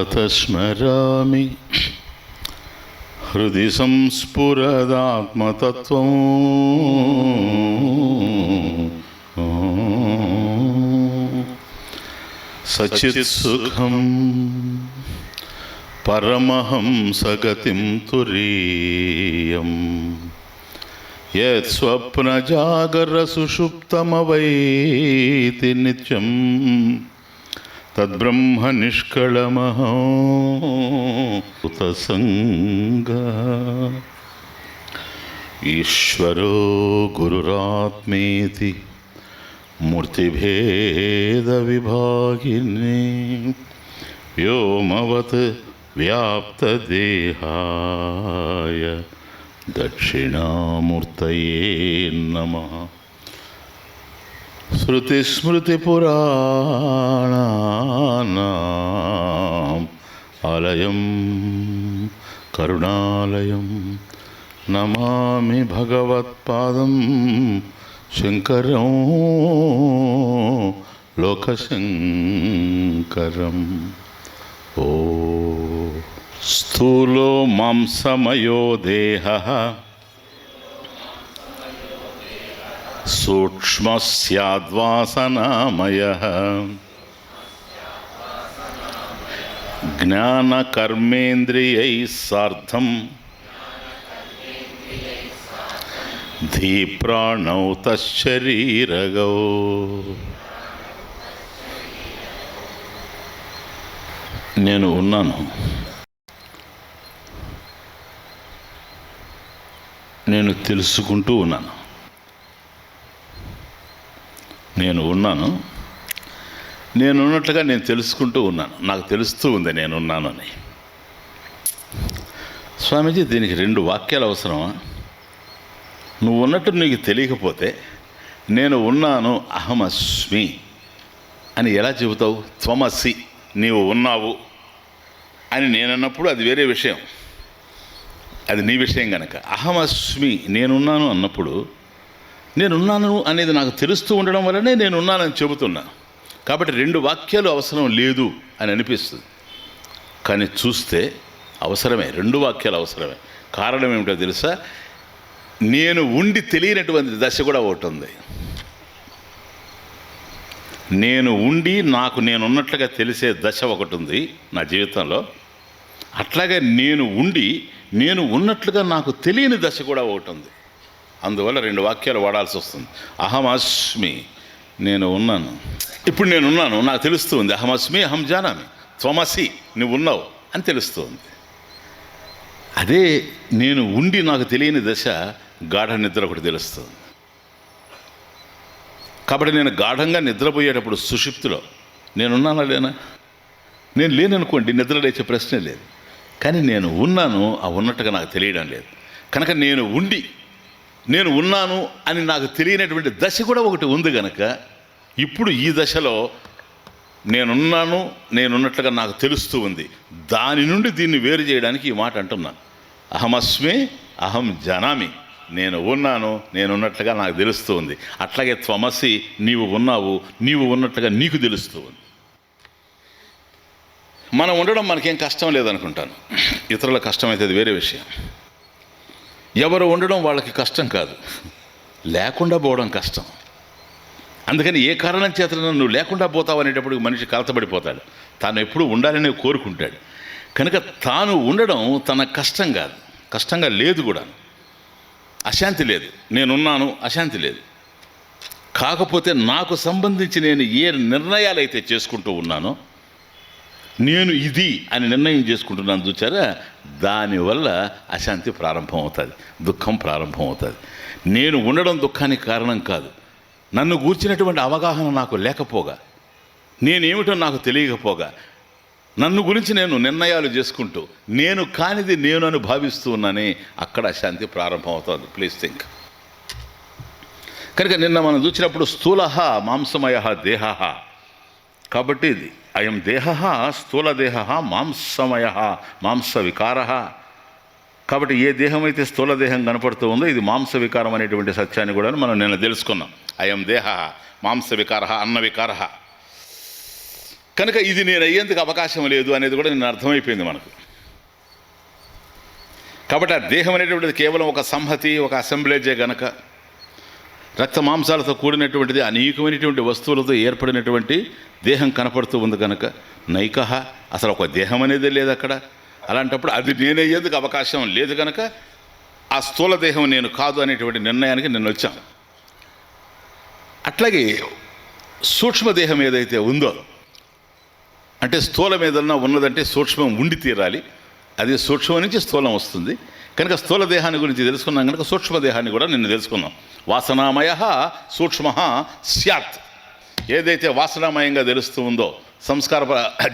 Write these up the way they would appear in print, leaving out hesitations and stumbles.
సతస్మరామి హృది సంస్ఫురదాత్మతత్వం సచిత్సుఖం పరమహంసగతిం తురీయం యత్స్వప్నజాగరసుషుప్తమవైతి నిత్యం తద్బ్రహ్మ నిష్కళమహోతసంగా ఈశ్వరో గురురాత్మేతి మూర్తిభేద విభాగినే వ్యోమవత్ వ్యాప్తదేహాయ దక్షిణామూర్తయే నమః. శృతిస్మృతిపురాణానాం ఆలయం కరుణాలయం నమామి భగవత్పాదం శంకరం లోకశంకరం. ఓ స్థూలో మాంసమయో దేహః సూక్ష్మస్యాద్వాసనామయః జ్ఞానకర్మేంద్రియైః సార్ధం ధీప్రాణౌ తశ్శరీరగౌ. నేను ఉన్నాను, నేను తెలుసుకుంటూ ఉన్నాను. నేను ఉన్నాను, నేనున్నట్లుగా నేను తెలుసుకుంటూ ఉన్నాను. నాకు తెలుస్తూ ఉంది నేనున్నాను అని. స్వామీజీ, దీనికి 2 వాక్యాలు అవసరమా? నువ్వు ఉన్నట్టు నీకు తెలియకపోతే నేను ఉన్నాను అహమస్మి అని ఎలా చెబుతావు? త్వమసి, నీవు ఉన్నావు అని నేనన్నప్పుడు అది వేరే విషయం, అది నీ విషయం కనుక. అహమస్మి, నేనున్నాను అన్నప్పుడు నేనున్నాను అనేది నాకు తెలుస్తూ ఉండడం వల్లనే నేనున్నానని చెబుతున్నా. కాబట్టి 2 వాక్యాలు అవసరం లేదు అని అనిపిస్తుంది, కానీ చూస్తే అవసరమే. 2 వాక్యాలు అవసరమే. కారణం ఏమిటో తెలుసా? నేను ఉండి తెలియనటువంటి దశ కూడా ఒకటి ఉంది. నేను ఉండి నాకు నేనున్నట్లుగా తెలిసే దశ ఒకటి ఉంది నా జీవితంలో. అట్లాగే నేను ఉండి నేను ఉన్నట్లుగా నాకు తెలియని దశ కూడా ఒకటి ఉంది. అందువల్ల 2 వాక్యాలు వాడాల్సి వస్తుంది. అహమస్మి, నేను ఉన్నాను. ఇప్పుడు నేనున్నాను, నాకు తెలుస్తూ ఉంది. అహమస్మి అహం జానామి, త్వమసి, నువ్వు ఉన్నావు అని తెలుస్తూ ఉంది. అదే నేను ఉండి నాకు తెలియని దశ గాఢ నిద్ర ఒకటి తెలుస్తుంది. కాబట్టి నేను గాఢంగా నిద్రపోయేటప్పుడు సుషుప్తిలో నేనున్నానా లేనా? నేను లేననుకోండి, నిద్ర లేచే ప్రశ్నే లేదు. కానీ నేను ఉన్నాను, ఆ ఉన్నట్టుగా నాకు తెలియడం లేదు. కనుక నేను ఉండి నేను ఉన్నాను అని నాకు తెలియనటువంటి దశ కూడా ఒకటి ఉంది కనుక ఇప్పుడు ఈ దశలో నేనున్నాను, నేనున్నట్లుగా నాకు తెలుస్తూ ఉంది. దాని నుండి దీన్ని వేరు చేయడానికి ఈ మాట అంటున్నాను. అహమస్మి అహం జానామి, నేను ఉన్నాను, నేనున్నట్లుగా నాకు తెలుస్తూ ఉంది. అట్లాగే త్వమసి, నీవు ఉన్నావు, నీవు ఉన్నట్లుగా నీకు తెలుస్తూ ఉంది. మనం ఉండడం మనకేం కష్టం లేదనుకుంటాను. ఇతరుల కష్టమైతే అది వేరే విషయం. ఎవరు ఉండడం వాళ్ళకి కష్టం కాదు, లేకుండా పోవడం కష్టం. అందుకని ఏ కారణం చేత నువ్వు లేకుండా పోతావు అనేటప్పుడు మనిషి కలతబడిపోతాడు. తాను ఎప్పుడూ ఉండాలని కోరుకుంటాడు. కనుక తాను ఉండడం తన కష్టం కాదు, కష్టంగా లేదు కూడా. అశాంతి లేదు, నేనున్నాను, అశాంతి లేదు. కాకపోతే నాకు సంబంధించి నేను ఏ నిర్ణయాలు అయితే చేసుకుంటూ ఉన్నానో, నేను ఇది అని నిర్ణయం చేసుకుంటున్నాను చూచారా, దానివల్ల అశాంతి ప్రారంభం అవుతుంది, దుఃఖం ప్రారంభం అవుతుంది. నేను ఉండడం దుఃఖానికి కారణం కాదు. నన్ను గూర్చినటువంటి అవగాహన నాకు లేకపోగా, నేనేమిటో నాకు తెలియకపోగా, నన్ను గురించి నేను నిర్ణయాలు చేసుకుంటూ నేను కానిది నేను అని భావిస్తూ ఉన్నానే, అక్కడ అశాంతి ప్రారంభం అవుతుంది. Please think. కనుక నిన్న మనం చూసినప్పుడు స్థూలః మాంసమయ దేహ, కాబట్టి అయం దేహ స్థూల దేహ మాంసమయ మాంస వికార. కాబట్టి ఏ దేహం అయితే స్థూల దేహం కనపడుతూ ఉందో ఇది మాంస వికారం అనేటువంటి సత్యాన్ని కూడా మనం నిన్న తెలుసుకున్నాం. అయం దేహ మాంస వికార అన్న వికార. కనుక ఇది నేను అయ్యేందుకు అవకాశం లేదు అనేది కూడా నేను అర్థమైపోయింది మనకు. కాబట్టి ఆ దేహం అనేటువంటిది కేవలం ఒక సంహతి, ఒక అసెంబ్లేజే గనక, రక్త మాంసాలతో కూడినటువంటిది, అనేకమైనటువంటి వస్తువులతో ఏర్పడినటువంటి దేహం కనపడుతూ ఉంది కనుక నైకహ, అసలు ఒక దేహం అనేదే లేదు అక్కడ. అలాంటప్పుడు అది నేనయ్యేందుకు అవకాశం లేదు కనుక ఆ స్థూల దేహం నేను కాదు అనేటువంటి నిర్ణయానికి నేను వచ్చాను. అట్లాగే సూక్ష్మదేహం ఏదైతే ఉందో, అంటే స్థూలం ఏదన్నా ఉన్నదంటే సూక్ష్మం ఉండి తీరాలి. అది సూక్ష్మం నుంచి స్థూలం వస్తుంది కనుక స్థూల దేహాన్ని గురించి తెలుసుకున్నాం కనుక సూక్ష్మదేహాన్ని కూడా నిన్ను తెలుసుకున్నాం. వాసనామయ సూక్ష్మ స్యాత్, ఏదైతే వాసనామయంగా తెలుస్తూ ఉందో, సంస్కార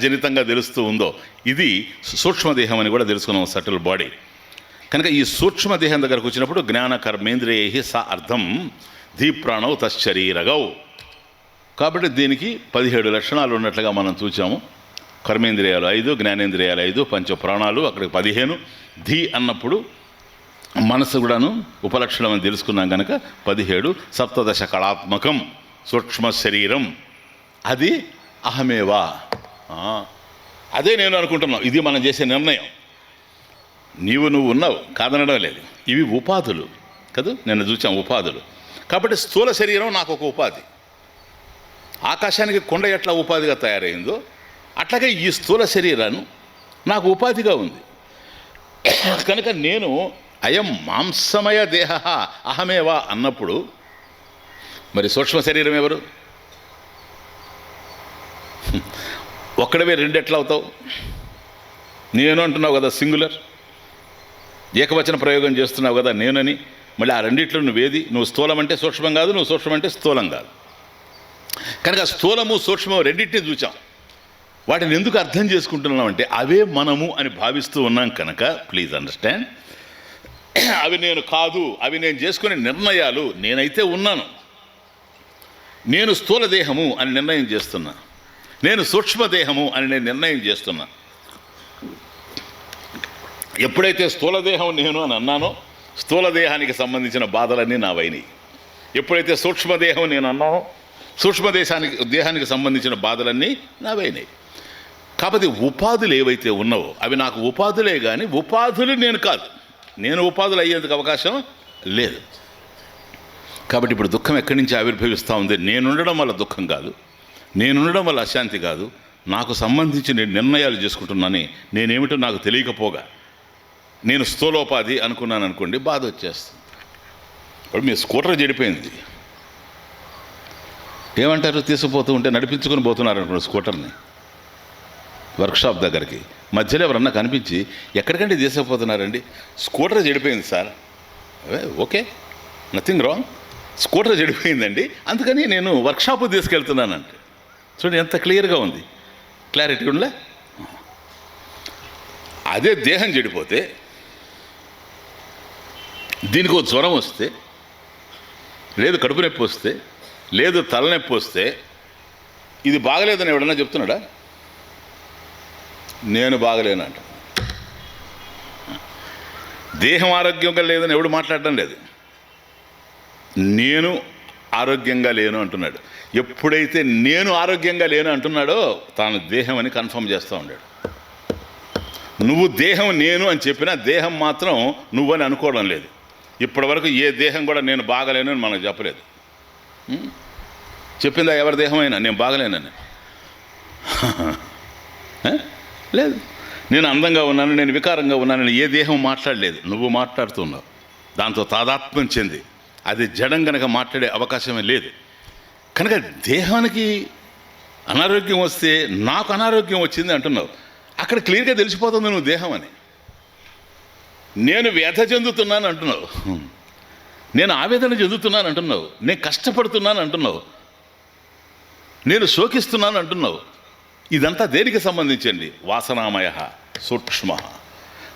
జనితంగా తెలుస్తూ ఉందో, ఇది సూక్ష్మదేహం అని కూడా తెలుసుకున్నాం, సటిల్ బాడీ. కనుక ఈ సూక్ష్మదేహం దగ్గరకు వచ్చినప్పుడు జ్ఞాన కర్మేంద్రియై స అర్థం ధీప్రాణౌ తశ్శరీరగౌ. కాబట్టి దీనికి 17 లక్షణాలు ఉన్నట్లుగా మనం చూచాము. కర్మేంద్రియాలు 5, జ్ఞానేంద్రియాలు 5, పంచప్రాణాలు అక్కడికి 15. ధీ అన్నప్పుడు మనసు కూడాను ఉపలక్షణం అని తెలుసుకున్నాం కనుక 17. సప్తదశ కళాత్మకం సూక్ష్మ శరీరం, అది అహమేవా, అదే నేను అనుకుంటున్నావు. ఇది మనం చేసే నిర్ణయం. నువ్వు ఉన్నావు కాదనడం లేదు. ఇవి ఉపాధులు కదా, నిన్న చూసాం ఉపాధులు. కాబట్టి స్థూల శరీరం నాకు ఒక ఉపాధి. ఆకాశానికి కొండ ఎట్లా ఉపాధిగా తయారైందో అట్లాగే ఈ స్థూల శరీరాన్ని నాకు ఉపాధిగా ఉంది కనుక నేను అయం మాంసమయ దేహ అహమేవా అన్నప్పుడు మరి సూక్ష్మ శరీరం ఎవరు? ఒక్కడవే రెండెట్లా అవుతావు? నేను అంటున్నావు కదా సింగులర్, ఏకవచన ప్రయోగం చేస్తున్నావు కదా నేనని. మళ్ళీ ఆ రెండిట్లో నువ్వేది? నువ్వు స్థూలం అంటే సూక్ష్మం కాదు, నువ్వు సూక్ష్మం అంటే స్థూలం కాదు. కనుక స్థూలము సూక్ష్మము రెండింటినీ చూచాం. వాటిని ఎందుకు అర్థం చేసుకుంటున్నామంటే అవే మనము అని భావిస్తూ ఉన్నాం కనుక ప్లీజ్ అండర్స్టాండ్, అవి నేను కాదు, అవి నేను చేసుకునే నిర్ణయాలు. నేనైతే ఉన్నాను, నేను స్థూల దేహము అని నిర్ణయం చేస్తున్నా, నేను సూక్ష్మదేహము అని నేను నిర్ణయం చేస్తున్నా. ఎప్పుడైతే స్థూలదేహం నేను అని అన్నానో స్థూల దేహానికి సంబంధించిన బాధలన్నీ నావైనాయి. ఎప్పుడైతే సూక్ష్మదేహం నేను అన్నానో దేహానికి సంబంధించిన బాధలన్నీ నావైనాయి. కాబట్టి ఉపాధులు ఏవైతే ఉన్నావో అవి నాకు ఉపాధులే కానీ ఉపాధులు నేను కాదు. నేను ఉపాధులు అయ్యేందుకు అవకాశం లేదు. కాబట్టి ఇప్పుడు దుఃఖం ఎక్కడి నుంచి ఆవిర్భవిస్తూ ఉంది? నేనుండడం వల్ల దుఃఖం కాదు, నేనుండడం వల్ల అశాంతి కాదు. నాకు సంబంధించి నేను నిర్ణయాలు చేసుకుంటున్నాను. నేనేమిటో నాకు తెలియకపోగా నేను స్థూలోపాధి అనుకున్నాను అనుకోండి, బాధ వచ్చేస్తుంది. ఇప్పుడు మీ స్కూటర్ చెడిపోయింది, ఏమంటారు? తీసుకుపోతూ ఉంటే నడిపించుకొని పోతున్నారు అనుకోండి స్కూటర్ని వర్క్షాప్ దగ్గరికి. మధ్యలో ఎవరన్నా కనిపించి ఎక్కడికంటే తీసుకుపోతున్నారండి? స్కూటర్ చెడిపోయింది sir. Okay, nothing wrong, scooter చెడిపోయిందండి, అందుకని నేను వర్క్షాప్ తీసుకెళ్తున్నానంటే. చూడండి ఎంత క్లియర్గా ఉంది, క్లారిటీ ఉండలే. అదే దేహం చెడిపోతే, దీనికి ఒక జ్వరం వస్తే, లేదు కడుపు నొప్పి వస్తే, లేదు తలనొప్పి వస్తే, ఇది బాగలేదని ఎవడన్నా చెప్తున్నాడా? నేను బాగలేనంట. దేహం ఆరోగ్యంగా లేదని ఎవడు మాట్లాడడం లేదు. నేను ఆరోగ్యంగా లేను అంటున్నాడు. ఎప్పుడైతే నేను ఆరోగ్యంగా లేను అంటున్నాడో తాను దేహం అని కన్ఫర్మ్ చేస్తూ ఉన్నాడు. నువ్వు దేహం నేను అని చెప్పినా దేహం మాత్రం నువ్వని అనుకోవడం లేదు. ఇప్పటివరకు ఏ దేహం కూడా నేను బాగలేను అని మనకు చెప్పలేదు. చెప్పిందా ఎవరి దేహమైనా నేను బాగలేనని? లేదు. నేను అందంగా ఉన్నాను, నేను వికారంగా ఉన్నానని ఏ దేహం మాట్లాడలేదు. నువ్వు మాట్లాడుతున్నావు, దాంతో తాదాత్మ్యం చెంది. అది జడం కనుక మాట్లాడే అవకాశమే లేదు. కనుక దేహానికి అనారోగ్యం వస్తే నాకు అనారోగ్యం వచ్చింది అంటున్నావు. అక్కడ క్లియర్గా తెలిసిపోతుంది నువ్వు దేహం అని. నేను వ్యధ చెందుతున్నాను అంటున్నావు, నేను ఆవేదన చెందుతున్నాను అంటున్నావు, నేను కష్టపడుతున్నాను అంటున్నావు, నేను శోకిస్తున్నాను అంటున్నావు. ఇదంతా దేనికి సంబంధించండి? వాసనామయ సూక్ష్మ.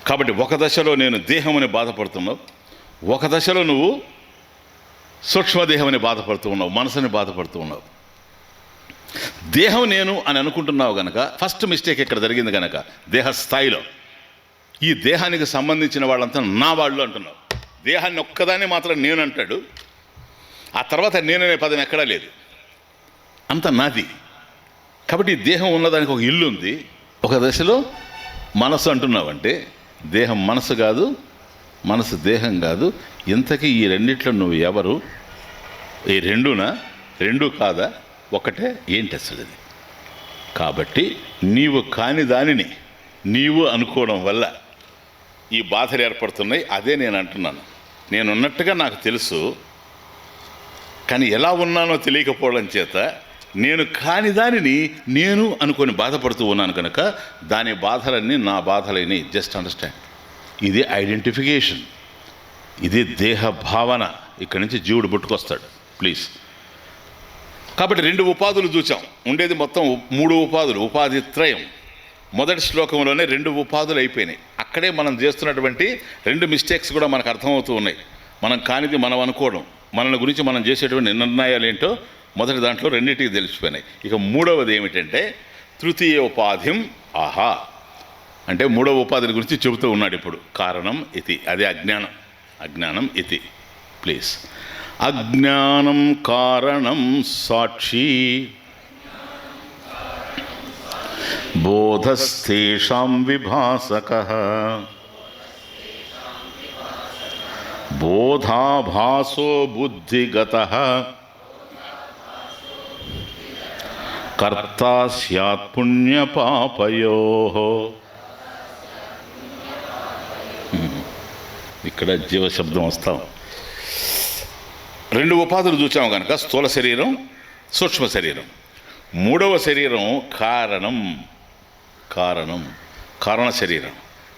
కాబట్టి ఒక దశలో నేను దేహమని బాధపడుతున్నావు, ఒక దశలో నువ్వు సూక్ష్మదేహమని బాధపడుతూ ఉన్నావు, మనసుని బాధపడుతూ ఉన్నావు. దేహం నేను అని అనుకుంటున్నావు కనుక ఫస్ట్ మిస్టేక్ ఇక్కడ జరిగింది కనుక దేహస్థాయిలో ఈ దేహానికి సంబంధించిన వాళ్ళంతా నా వాళ్ళు అంటున్నావు. దేహాన్ని ఒక్కదాన్ని మాత్రం నేను అంటాడు, ఆ తర్వాత నేననే పదం ఎక్కడా లేదు, అంత నాది. కాబట్టి ఈ దేహం ఉన్నదానికి ఒక ఇల్లు ఉంది. ఒక దశలో మనసు అంటున్నావంటే దేహం మనసు కాదు, మనసు దేహం కాదు. ఇంతకీ ఈ రెండిట్లో నువ్వు ఎవరు? ఈ రెండునా? రెండు కాదా? ఒకటే? ఏంటి అసలు ఇది? కాబట్టి నీవు కాని దానిని నీవు అనుకోవడం వల్ల ఈ బాధలు ఏర్పడుతున్నాయి. అదే నేను అంటున్నాను. నేనున్నట్టుగా నాకు తెలుసు, కానీ ఎలా ఉన్నానో తెలియకపోవడం చేత నేను కాని దానిని నేను అనుకొని బాధపడుతూ ఉన్నాను కనుక దాని బాధలన్నీ నా బాధలని. Just understand. ఇది ఐడెంటిఫికేషన్, ఇది దేహ భావన. ఇక్కడి నుంచి జీవుడు పుట్టుకొస్తాడు. ప్లీజ్. కాబట్టి 2 ఉపాధులు చూచాం. ఉండేది మొత్తం 3 ఉపాధులు, ఉపాధి త్రయం. మొదటి శ్లోకంలోనే 2 ఉపాధులు అయిపోయినాయి. అక్కడే మనం చేస్తున్నటువంటి 2 మిస్టేక్స్ కూడా మనకు అర్థమవుతూ ఉన్నాయి. మనం కానిది మనం అనుకోవడం, మన గురించి మనం చేసేటువంటి నిర్ణయాలు ఏంటో మొదటి దాంట్లో 2టికి తెలిసిపోయినాయి. ఇక 3వది ఏమిటంటే తృతీయ ఉపాధిం ఆహా, అంటే 3వ ఉపాధిని గురించి చెబుతూ ఉన్నాడు ఇప్పుడు. కారణం ఇది, అదే అజ్ఞానం. అజ్ఞానం ఇది. ప్లీజ్. అజ్ఞానం కారణం సాక్షి బోధస్తేషాం విభాసకః బోధాభాసో బుద్ధిగతః కర్తా స్యాత్ పుణ్యపాపయోః. ఇక్కడ జీవశబ్దం వస్తాం. 2 ఉపాధులు చూసాము కనుక స్థూల శరీరం, సూక్ష్మ శరీరం. 3వ శరీరం కారణం. కారణ శరీరం.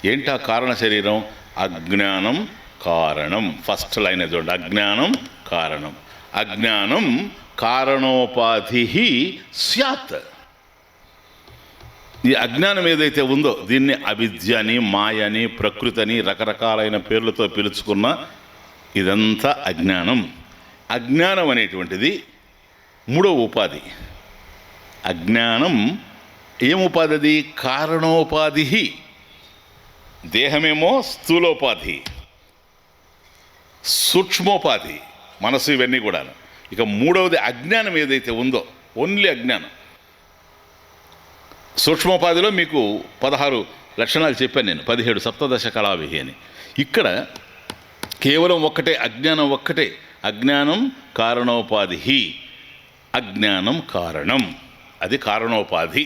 ఏంటి ఆ కారణ శరీరం? అజ్ఞానం కారణం. ఫస్ట్ లైన్ చూడండి. అజ్ఞానం కారణం. అజ్ఞానం కారణోపాధి స్యాత్. ఈ అజ్ఞానం ఏదైతే ఉందో దీన్ని అవిద్య అని, మాయ అని, ప్రకృతి అని రకరకాలైన పేర్లతో పిలుచుకున్న ఇదంతా అజ్ఞానం. అజ్ఞానం అనేటువంటిది 3వ ఉపాధి. అజ్ఞానం ఏం ఉపాధి? అది కారణోపాధి. దేహమేమో స్థూలోపాధి, సూక్ష్మోపాధి, మనసు, ఇవన్నీ కూడా. ఇక 3వది అజ్ఞానం ఏదైతే ఉందో, ఓన్లీ అజ్ఞానం. సూక్ష్మోపాధిలో మీకు 16 లక్షణాలు చెప్పాను నేను, 17 సప్తదశ కళావిహి అని. ఇక్కడ కేవలం ఒక్కటే, అజ్ఞానం ఒక్కటే. అజ్ఞానం కారణోపాధి. అజ్ఞానం కారణం, అది కారణోపాధి.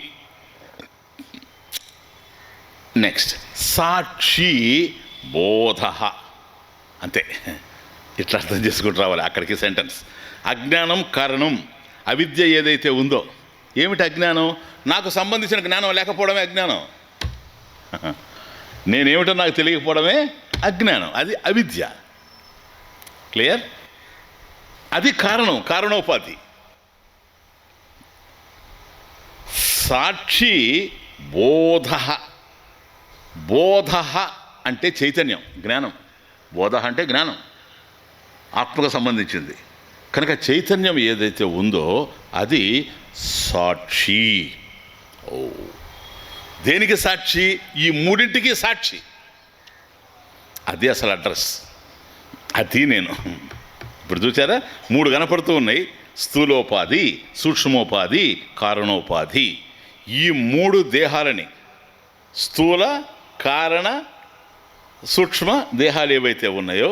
నెక్స్ట్ సాక్షి బోధ. అంతే, ఇట్లా అర్థం చేసుకుంటూ రావాలి అక్కడికి సెంటెన్స్. అజ్ఞానం కారణం. అవిద్య ఏదైతే ఉందో, ఏమిటి అజ్ఞానం? నాకు సంబంధించిన జ్ఞానం లేకపోవడమే అజ్ఞానం. నేనేమిటో నాకు తెలియకపోవడమే అజ్ఞానం, అది అవిద్య. క్లియర్? అది కారణం, కారణోపాధి. సాక్షి బోధ. బోధ అంటే చైతన్యం, జ్ఞానం. బోధ అంటే జ్ఞానం, ఆత్మకు సంబంధించింది కనుక చైతన్యం ఏదైతే ఉందో అది సాక్షి. ఓ, దేనికి సాక్షి? ఈ 3టికి సాక్షి. అది అసలు అడ్రస్. అది నేను ఇప్పుడు చూసారా, 3 కనపడుతూ ఉన్నాయి. స్థూలోపాధి, సూక్ష్మోపాధి, కారణోపాధి. ఈ 3 దేహాలని, స్థూల, కారణ, సూక్ష్మ దేహాలు ఏవైతే ఉన్నాయో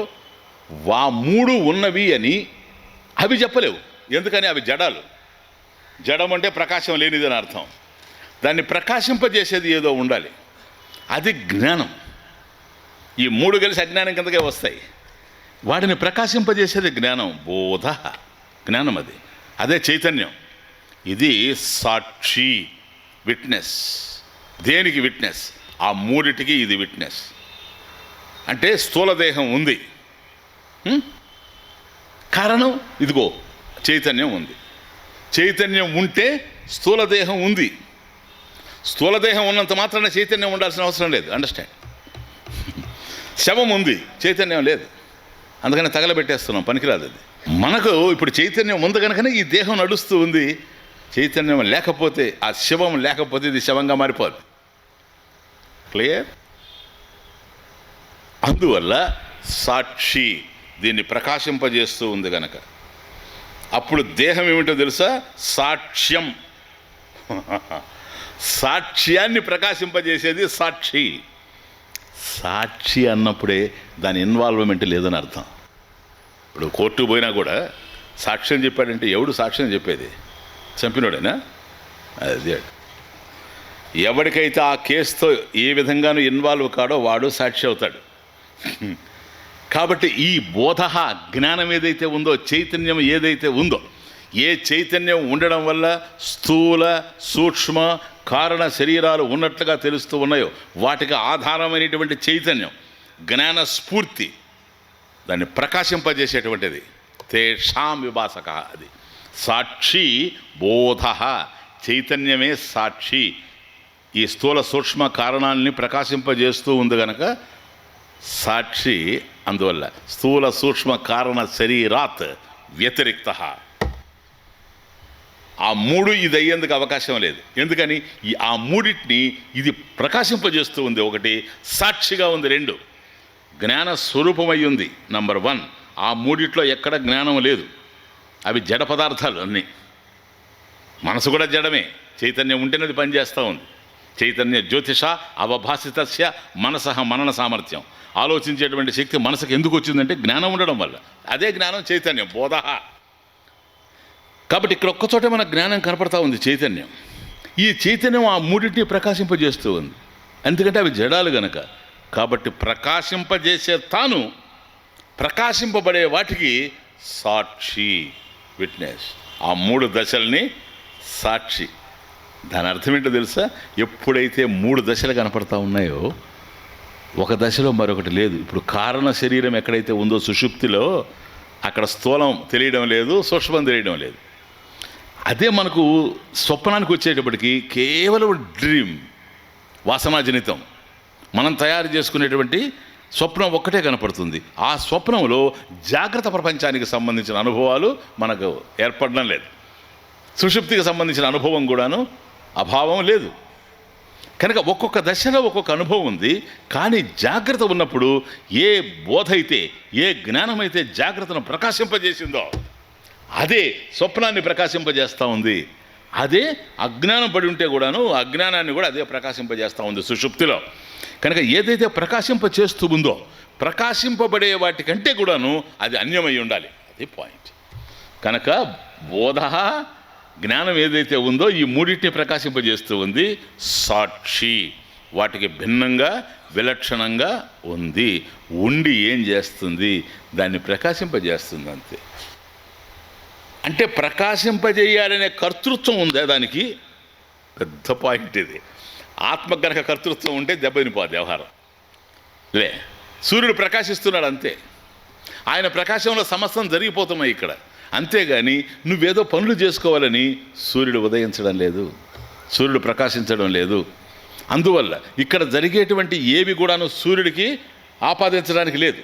ఆ 3 ఉన్నవి అని అవి చెప్పలేవు. ఎందుకని? అవి జడాలు. జడం అంటే ప్రకాశం లేనిదని అర్థం. దాన్ని ప్రకాశింపజేసేది ఏదో ఉండాలి, అది జ్ఞానం. ఈ 3 కలిసి అజ్ఞానం కిందకే వస్తాయి. వాటిని ప్రకాశింపజేసేది జ్ఞానం. బోధ, జ్ఞానం. అది అదే చైతన్యం. ఇది సాక్షి, విట్నెస్. దేనికి విట్నెస్? ఆ 3టికి ఇది విట్నెస్. అంటే స్థూల దేహం ఉంది, కారణం ఇదిగో చైతన్యం ఉంది. చైతన్యం ఉంటే స్థూల దేహం ఉంది. స్థూల దేహం ఉన్నంత మాత్రాన చైతన్యం ఉండాల్సిన అవసరం లేదు. అండర్స్టాండ్? శవం ఉంది, చైతన్యం లేదు. అందుకని తగలబెట్టేస్తున్నాం, పనికిరాదు అది. మనకు ఇప్పుడు చైతన్యం ఉంది కనుకనే ఈ దేహం నడుస్తూ ఉంది. చైతన్యం లేకపోతే, ఆ శవం లేకపోతే ఇది శవంగా మారిపోద్ది. క్లియర్? అందువల్ల సాక్షి దీన్ని ప్రకాశింపజేస్తూ ఉంది కనుక అప్పుడు దేహం ఏమిటో తెలుసా? సాక్ష్యం. సాక్ష్యాన్ని ప్రకాశింపజేసేది సాక్షి. సాక్షి అన్నప్పుడే దాని ఇన్వాల్వ్మెంట్ లేదని అర్థం. ఇప్పుడు కోర్టుకు పోయినా కూడా సాక్ష్యం చెప్పాడంటే ఎవడు సాక్ష్యం చెప్పేది? చంపినోడేనా? అది ఎవరికైతే ఆ కేసుతో ఏ విధంగానూ ఇన్వాల్వ్ కాడో వాడు సాక్షి అవుతాడు. కాబట్టి ఈ బోధ జ్ఞానం ఏదైతే ఉందో, చైతన్యం ఏదైతే ఉందో, ఏ చైతన్యం ఉండడం వల్ల స్థూల సూక్ష్మ కారణ శరీరాలు ఉన్నట్లుగా తెలుస్తూ ఉన్నాయో వాటికి ఆధారమైనటువంటి చైతన్యం, జ్ఞాన స్ఫూర్తి, దాన్ని ప్రకాశింపజేసేటువంటిది తేషాం విభాసక. అది సాక్షి బోధ. చైతన్యమే సాక్షి. ఈ స్థూల సూక్ష్మ కారణాలని ప్రకాశింపజేస్తూ ఉంది కనుక సాక్షి. అందువల్ల స్థూల సూక్ష్మ కారణ శరీరాత్ వ్యతిరిక్త. ఆ మూడు ఇది అయ్యేందుకు అవకాశం లేదు. ఎందుకని? ఆ మూడింటిని ఇది ప్రకాశింపజేస్తూ ఉంది. ఒకటి సాక్షిగా ఉంది, రెండు జ్ఞాన స్వరూపమై ఉంది. నంబర్ 1, ఆ మూడిట్లో ఎక్కడ జ్ఞానం లేదు. అవి జడ పదార్థాలు అన్నీ. మనసు కూడా జడమే, చైతన్యం ఉంటేనే అది పనిచేస్తూ ఉంది. చైతన్య జ్యోతిష అవభాసితస్య మనసహ మనన సామర్థ్యం. ఆలోచించేటువంటి శక్తి మనసుకు ఎందుకు వచ్చిందంటే జ్ఞానం ఉండడం వల్ల. అదే జ్ఞానం చైతన్యం, బోధ. కాబట్టి ఇక్కడ ఒక్కచోటే మన జ్ఞానం కనపడతా ఉంది, చైతన్యం. ఈ చైతన్యం ఆ మూడింటిని ప్రకాశింపజేస్తూ ఉంది. ఎందుకంటే అవి జడాలు గనక. కాబట్టి ప్రకాశింపజేసే తాను ప్రకాశింపబడే వాటికి సాక్షి, విట్నెస్. ఆ 3 దశల్ని సాక్షి. దాని అర్థం ఏంటో తెలుసా? ఎప్పుడైతే 3 దశలు కనపడతా ఉన్నాయో ఒక దశలో మరొకటి లేదు. ఇప్పుడు కారణ శరీరం ఎక్కడైతే ఉందో సుషుప్తిలో, అక్కడ స్థూలం తెలియడం లేదు, సూక్ష్మం తెలియడం లేదు. అదే మనకు స్వప్నానికి వచ్చేటప్పటికి కేవలం డ్రీమ్, వాసనాజనితం, మనం తయారు చేసుకునేటువంటి స్వప్నం ఒక్కటే కనపడుతుంది. ఆ స్వప్నంలో జాగ్రత్త ప్రపంచానికి సంబంధించిన అనుభవాలు మనకు ఏర్పడడం లేదు. సుషుప్తికి సంబంధించిన అనుభవం కూడాను అభావం లేదు. కనుక ఒక్కొక్క దశలో ఒక్కొక్క అనుభవం ఉంది. కానీ జాగ్రత్త ఉన్నప్పుడు ఏ బోధ అయితే, ఏ జ్ఞానం అయితే జాగ్రత్తను ప్రకాశింపజేసిందో అదే స్వప్నాన్ని ప్రకాశింపజేస్తూ ఉంది. అదే అజ్ఞానం పడి ఉంటే కూడాను అజ్ఞానాన్ని కూడా అదే ప్రకాశింపజేస్తూ ఉంది సుషుప్తిలో. కనుక ఏదైతే ప్రకాశింపచేస్తూ ఉందో, ప్రకాశింపబడే వాటికంటే కూడాను అది అన్యమై ఉండాలి. అది పాయింట్. కనుక బోధ, జ్ఞానం ఏదైతే ఉందో ఈ మూడింటిని ప్రకాశింపజేస్తూ ఉంది. సాక్షి వాటికి భిన్నంగా విలక్షణంగా ఉంది. ఉండి ఏం చేస్తుంది? దాన్ని ప్రకాశింపజేస్తుంది, అంతే. అంటే ప్రకాశింపజేయాలనే కర్తృత్వం ఉందా దానికి? పెద్ద పాయింట్ ఇది. ఆత్మ గనక కర్తృత్వం ఉంటే దెబ్బతినిపోదు వ్యవహారం. లే, సూర్యుడు ప్రకాశిస్తున్నాడు అంతే. ఆయన ప్రకాశంలో సమస్తం జరిగిపోతున్నాయి ఇక్కడ. అంతేగాని నువ్వేదో పనులు చేసుకోవాలని సూర్యుడు ఉదయించడం లేదు, సూర్యుడు ప్రకాశించడం లేదు. అందువల్ల ఇక్కడ జరిగేటువంటి ఏవి కూడాను సూర్యుడికి ఆపాదించడానికి లేదు.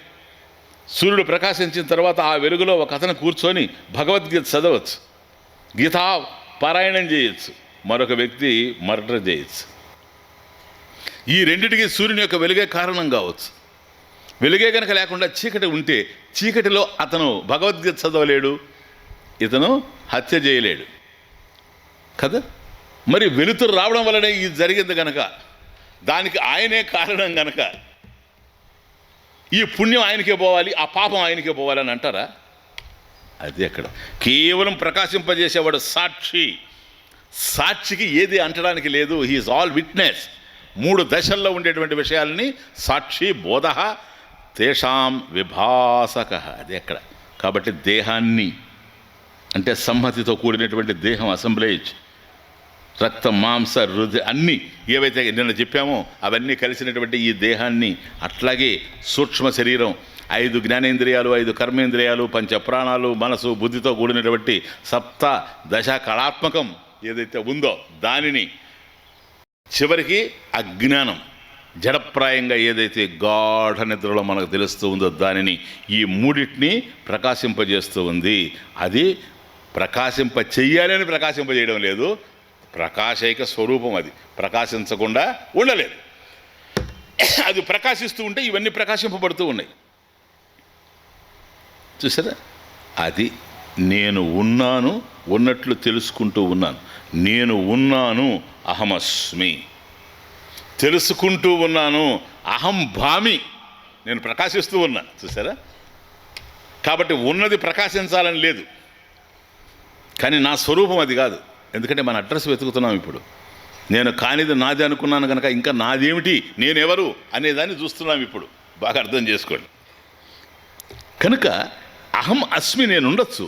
సూర్యుడు ప్రకాశించిన తర్వాత ఆ వెలుగులో ఒక అతను కూర్చొని భగవద్గీత చదవచ్చు, గీతా పారాయణం చేయొచ్చు, మరొక వ్యక్తి మర్డర్ చేయొచ్చు. ఈ రెండిటికి సూర్యుని యొక్క వెలుగే కారణం కావచ్చు. వెలుగే కనుక లేకుండా చీకటి ఉంటే చీకటిలో అతను భగవద్గీత చదవలేడు, ఇతను హత్య చేయలేడు కదా. మరి వెలుతురు రావడం వల్లనే ఇది జరిగింది కనుక, దానికి ఆయనే కారణం కనుక ఈ పుణ్యం ఆయనకే పోవాలి, ఆ పాపం ఆయనకే పోవాలని అంటారా? అది అక్కడ కేవలం ప్రకాశింపజేసేవాడు సాక్షి. సాక్షికి ఏది అంటడానికి లేదు. He's all witness. 3 దశల్లో ఉండేటువంటి విషయాలని సాక్షి, బోధ, తేషాం విభాసక. అది ఎక్కడ. కాబట్టి దేహాన్ని, అంటే సమ్మతితో కూడినటువంటి దేహం, అసెంబ్లేజ్, రక్త మాంస హృదయ అన్నీ ఏవైతే నిన్న చెప్పామో అవన్నీ కలిసినటువంటి ఈ దేహాన్ని, అట్లాగే సూక్ష్మ శరీరం, 5 జ్ఞానేంద్రియాలు, 5 కర్మేంద్రియాలు, 5 ప్రాణాలు, మనసు, బుద్ధితో కూడినటువంటి సప్త దశ కళాత్మకం ఏదైతే ఉందో దానిని, చివరికి అజ్ఞానం జడప్రాయంగా ఏదైతే గాఢ నిద్రలో మనకు తెలుస్తూ ఉందో దానిని, ఈ మూడింటిని ప్రకాశింపజేస్తూ ఉంది. అది ప్రకాశింప చెయ్యాలని ప్రకాశింపజేయడం లేదు. ప్రకాశైక స్వరూపం, అది ప్రకాశించకుండా ఉండలేదు. అది ప్రకాశిస్తూ ఉంటే ఇవన్నీ ప్రకాశింపబడుతూ ఉన్నాయి. చూసారా? అది నేను ఉన్నాను, ఉన్నట్లు తెలుసుకుంటూ ఉన్నాను. నేను ఉన్నాను, అహమస్మి, తెలుసుకుంటూ ఉన్నాను. అహం భామి, నేను ప్రకాశిస్తూ ఉన్నా. చూసారా? కాబట్టి ఉన్నది ప్రకాశించాలని లేదు, కానీ నా స్వరూపం అది కాదు. ఎందుకంటే మన అడ్రస్ వెతుకుతున్నాం ఇప్పుడు. నేను కానిది నాది అనుకున్నాను కనుక ఇంకా నాదేమిటి, నేనెవరు అనేదాన్ని చూస్తున్నాం ఇప్పుడు. బాగా అర్థం చేసుకోండి. కనుక అహం అస్మి, నేను ఉండొచ్చు.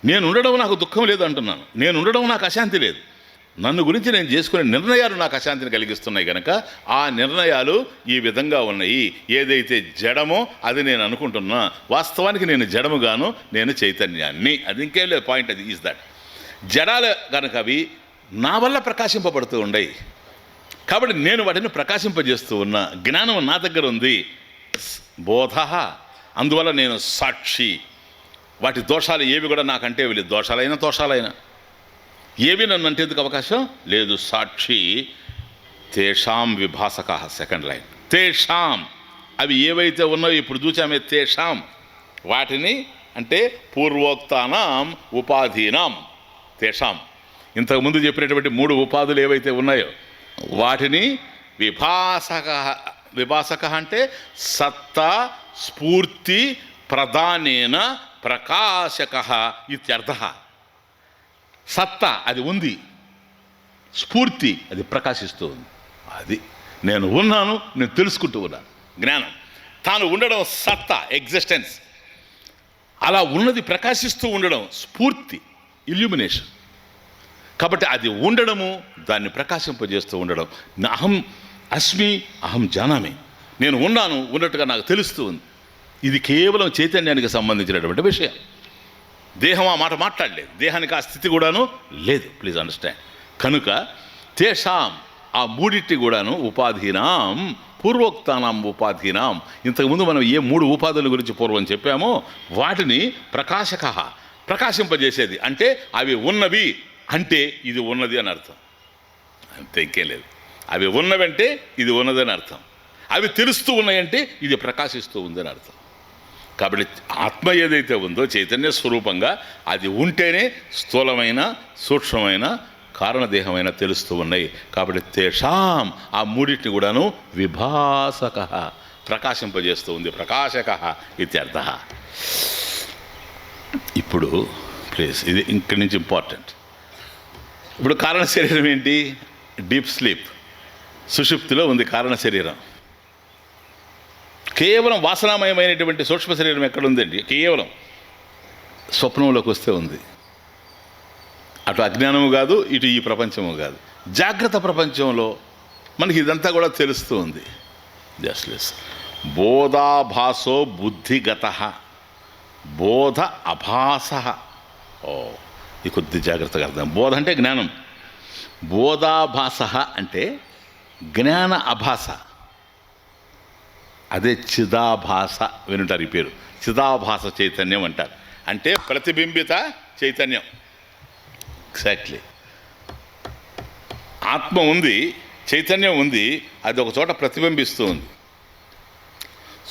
నేను ఉండడం నాకు దుఃఖం లేదు అంటున్నాను. నేను ఉండడం నాకు అశాంతి లేదు. నన్ను గురించి నేను చేసుకునే నిర్ణయాలు నాకు అశాంతిని కలిగిస్తున్నాయి కనుక ఆ నిర్ణయాలు ఈ విధంగా ఉన్నాయి. ఏదైతే జడమో అది నేను అనుకుంటున్నా, వాస్తవానికి నేను జడముగాను, నేను చైతన్యాన్ని. అది ఇంకేం లేదు, పాయింట్ అది ఈజ్ దట్. జడాలు కనుక అవి నా వల్ల ప్రకాశింపబడుతూ ఉన్నాయి కాబట్టి నేను వాటిని ప్రకాశింపజేస్తూ ఉన్నా. జ్ఞానం నా దగ్గర ఉంది, బోధ, అందువల్ల నేను సాక్షి. వాటి దోషాలు ఏవి కూడా నాకంటే లేదు. దోషాలైనా ఏవి నన్ను అంటేందుకు అవకాశం లేదు. సాక్షి. తేషాం విభాసక, సెకండ్ లైన్. తేషాం, అవి ఏవైతే ఉన్నాయో ఇప్పుడు చూచామే, తేషాం, వాటిని అంటే పూర్వోక్తానాం ఉపాధీనాం. తేషాం, ఇంతకుముందు చెప్పినటువంటి 3 ఉపాధులు ఏవైతే ఉన్నాయో వాటిని విభాసక అంటే సత్తా, స్ఫూర్తి, ప్రధానేన ప్రకాశక ఇత్యర్థ. సత్తా అది ఉంది, స్ఫూర్తి అది ప్రకాశిస్తూ ఉంది. అది నేను ఉన్నాను, నేను తెలుసుకుంటూ ఉన్నాను. జ్ఞానం తాను ఉండడం సత్తా, ఎగ్జిస్టెన్స్. అలా ఉన్నది ప్రకాశిస్తూ ఉండడం స్ఫూర్తి, ఇల్యూమినేషన్. కాబట్టి అది ఉండడము, దాన్ని ప్రకాశింపజేస్తూ ఉండడం. అహం అస్మి, అహం జానామి, నేను ఉన్నాను, ఉన్నట్టుగా నాకు తెలుస్తూ ఉంది. ఇది కేవలం చైతన్యానికి సంబంధించినటువంటి విషయం. దేహం ఆ మాట మాట్లాడలేదు, దేహానికి ఆ స్థితి కూడాను లేదు. Please understand. కనుక తేషాం, ఆ మూడిటి కూడాను ఉపాధీనాం, పూర్వోక్తానాం ఉపాధీనాం. ఇంతకుముందు మనం ఏ 3 ఉపాధుల గురించి పూర్వం చెప్పామో వాటిని ప్రకాశక, ప్రకాశింపజేసేది. అంటే అవి ఉన్నవి అంటే ఇది ఉన్నది అని అర్థం, అంతే, ఇంకేం లేదు. అవి ఉన్నవంటే ఇది ఉన్నదని అర్థం. అవి తెలుస్తూ ఉన్నాయంటే ఇది ప్రకాశిస్తూ ఉందని అర్థం. కాబట్టి ఆత్మ ఏదైతే ఉందో చైతన్య స్వరూపంగా అది ఉంటేనే స్థూలమైన, సూక్ష్మమైన, కారణదేహమైన తెలుస్తూ ఉన్నాయి. కాబట్టి తేషాం, ఆ మూడింటిని కూడాను విభాసక, ప్రకాశింపజేస్తూ ఉంది. ప్రకాశక ఇత్యర్థ. ఇప్పుడు ప్లీజ్, ఇది ఇక్కడి నుంచి ఇంపార్టెంట్. ఇప్పుడు కారణ శరీరం ఏంటి? డీప్ స్లీప్, సుషుప్తిలో ఉంది కారణ శరీరం. కేవలం వాసనామయమైనటువంటి సూక్ష్మ శరీరం ఎక్కడుందండి? కేవలం స్వప్నంలోకి వస్తే ఉంది. అటు అజ్ఞానము కాదు, ఇటు ఈ ప్రపంచము కాదు. జాగ్రత్త ప్రపంచంలో మనకి ఇదంతా కూడా తెలుస్తూ ఉంది. జస్ట్లెస్ బోధాభాసో బుద్ధిగత, బోధ అభాస. ఈ కొద్ది జాగ్రత్తగా అర్థం. బోధ అంటే జ్ఞానం, బోధాభాస అంటే జ్ఞాన అభాస. అదే చిదాభాస, వినుంటారు ఈ పేరు. చిదాభాస చైతన్యం అంటారు. అంటే ప్రతిబింబిత చైతన్యం. ఎగ్జాక్ట్లీ. ఆత్మ ఉంది, చైతన్యం ఉంది, అది ఒక చోట ప్రతిబింబిస్తూ ఉంది.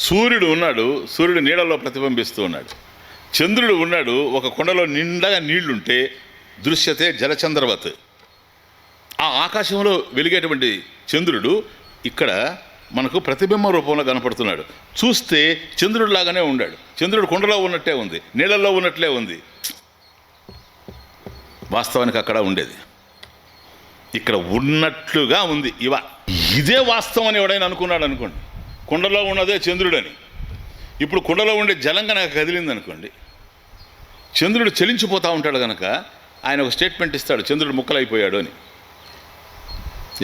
సూర్యుడు ఉన్నాడు, సూర్యుడు నీడలో ప్రతిబింబిస్తూ ఉన్నాడు. చంద్రుడు ఉన్నాడు, ఒక కుండలో నిండగా నీళ్లుంటే దృశ్యతే జలచంద్రవత్. ఆ ఆకాశంలో వెలిగేటువంటి చంద్రుడు ఇక్కడ మనకు ప్రతిబింబ రూపంలో కనపడుతున్నాడు. చూస్తే చంద్రుడిలాగానే ఉన్నాడు. చంద్రుడు కుండలో ఉన్నట్టే ఉంది, నీళ్ళల్లో ఉన్నట్లే ఉంది. వాస్తవానికి అక్కడ ఉండేది ఇక్కడ ఉన్నట్లుగా ఉంది. ఇదే వాస్తవం అని ఎవడైనా అనుకున్నాడు అనుకోండి, కుండలో ఉన్నదే చంద్రుడని. ఇప్పుడు కుండలో ఉండే జలం కనుక కదిలింది అనుకోండి, చంద్రుడు చలించిపోతూ ఉంటాడు కనుక ఆయన ఒక స్టేట్మెంట్ ఇస్తాడు, చంద్రుడు ముక్కలైపోయాడు అని.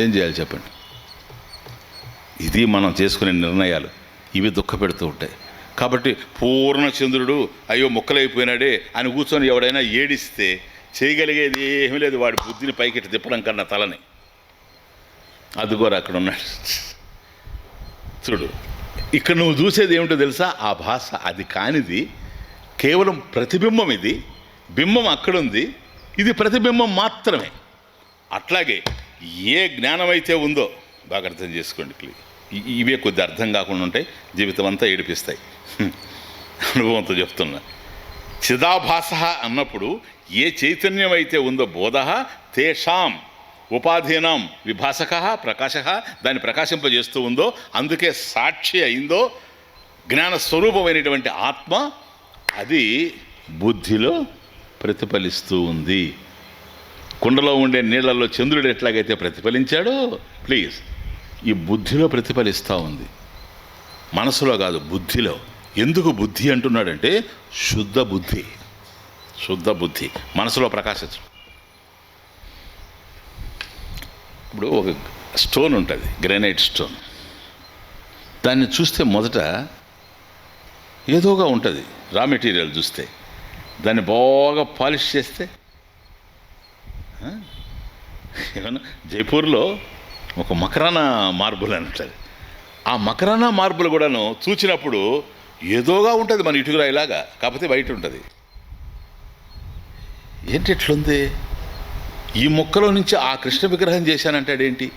ఏం చేయాలి చెప్పండి? ఇది మనం చేసుకునే నిర్ణయాలు, ఇవి దుఃఖపెడుతూ ఉంటాయి. కాబట్టి పూర్ణ చంద్రుడు అయ్యో ముక్కలైపోయినాడే అని కూర్చొని ఎవడైనా ఏడిస్తే చేయగలిగేది ఏమీ లేదు. వాడి బుద్ధిని పైకెట్టి తిప్పడం కన్నా తలని. అదిగోరు అక్కడ ఉన్నాడు చూడు. ఇక్కడ నువ్వు చూసేది ఏమిటో తెలుసా? ఆ భాష అది కానిది, కేవలం ప్రతిబింబం. ఇది బింబం అక్కడుంది, ఇది ప్రతిబింబం మాత్రమే. అట్లాగే ఏ జ్ఞానమైతే ఉందో బాగా అర్థం చేసుకోండి ప్లీజ్. ఇవే కొద్ది అర్థం కాకుండా ఉంటాయి, జీవితం అంతా ఏడిపిస్తాయి. అనుభవంతో చెప్తున్నా. చిదాభాస అన్నప్పుడు ఏ చైతన్యం అయితే ఉందో బోధ తేషాం ఉపాధీనం విభాసక ప్రకాశ, దాన్ని ప్రకాశింపజేస్తూ ఉందో, అందుకే సాక్షి అయిందో జ్ఞాన స్వరూపమైనటువంటి ఆత్మ, అది బుద్ధిలో ప్రతిఫలిస్తూ ఉంది. కుండలో ఉండే నీళ్లలో చంద్రుడు ఎట్లాగైతే ప్రతిఫలించాడో ప్లీజ్ ఈ బుద్ధిలో ప్రతిఫలిస్తూ ఉంది, మనసులో కాదు బుద్ధిలో. ఎందుకు బుద్ధి అంటున్నాడంటే శుద్ధ బుద్ధి, శుద్ధ బుద్ధి మనసులో ప్రకాశించడం. ఇప్పుడు ఒక స్టోన్ ఉంటుంది, గ్రానైట్ స్టోన్. దాన్ని చూస్తే మొదట ఏదోగా ఉంటుంది, రా మెటీరియల్ చూస్తే. దాన్ని బాగా పాలిష్ చేస్తే ఏమన్నా జైపూర్లో ఒక మకరానా మార్బుల్ అని ఉంటుంది. ఆ మకరానా మార్బుల్ కూడాను చూచినప్పుడు ఏదోగా ఉంటుంది, మన ఇటుకురాయిలాగా, కాకపోతే వైట్ ఉంటుంది. ఏంటి ఎట్లుంది? ఈ మొక్కలో నుంచి ఆ కృష్ణ విగ్రహం చేశానంటాడేంటి?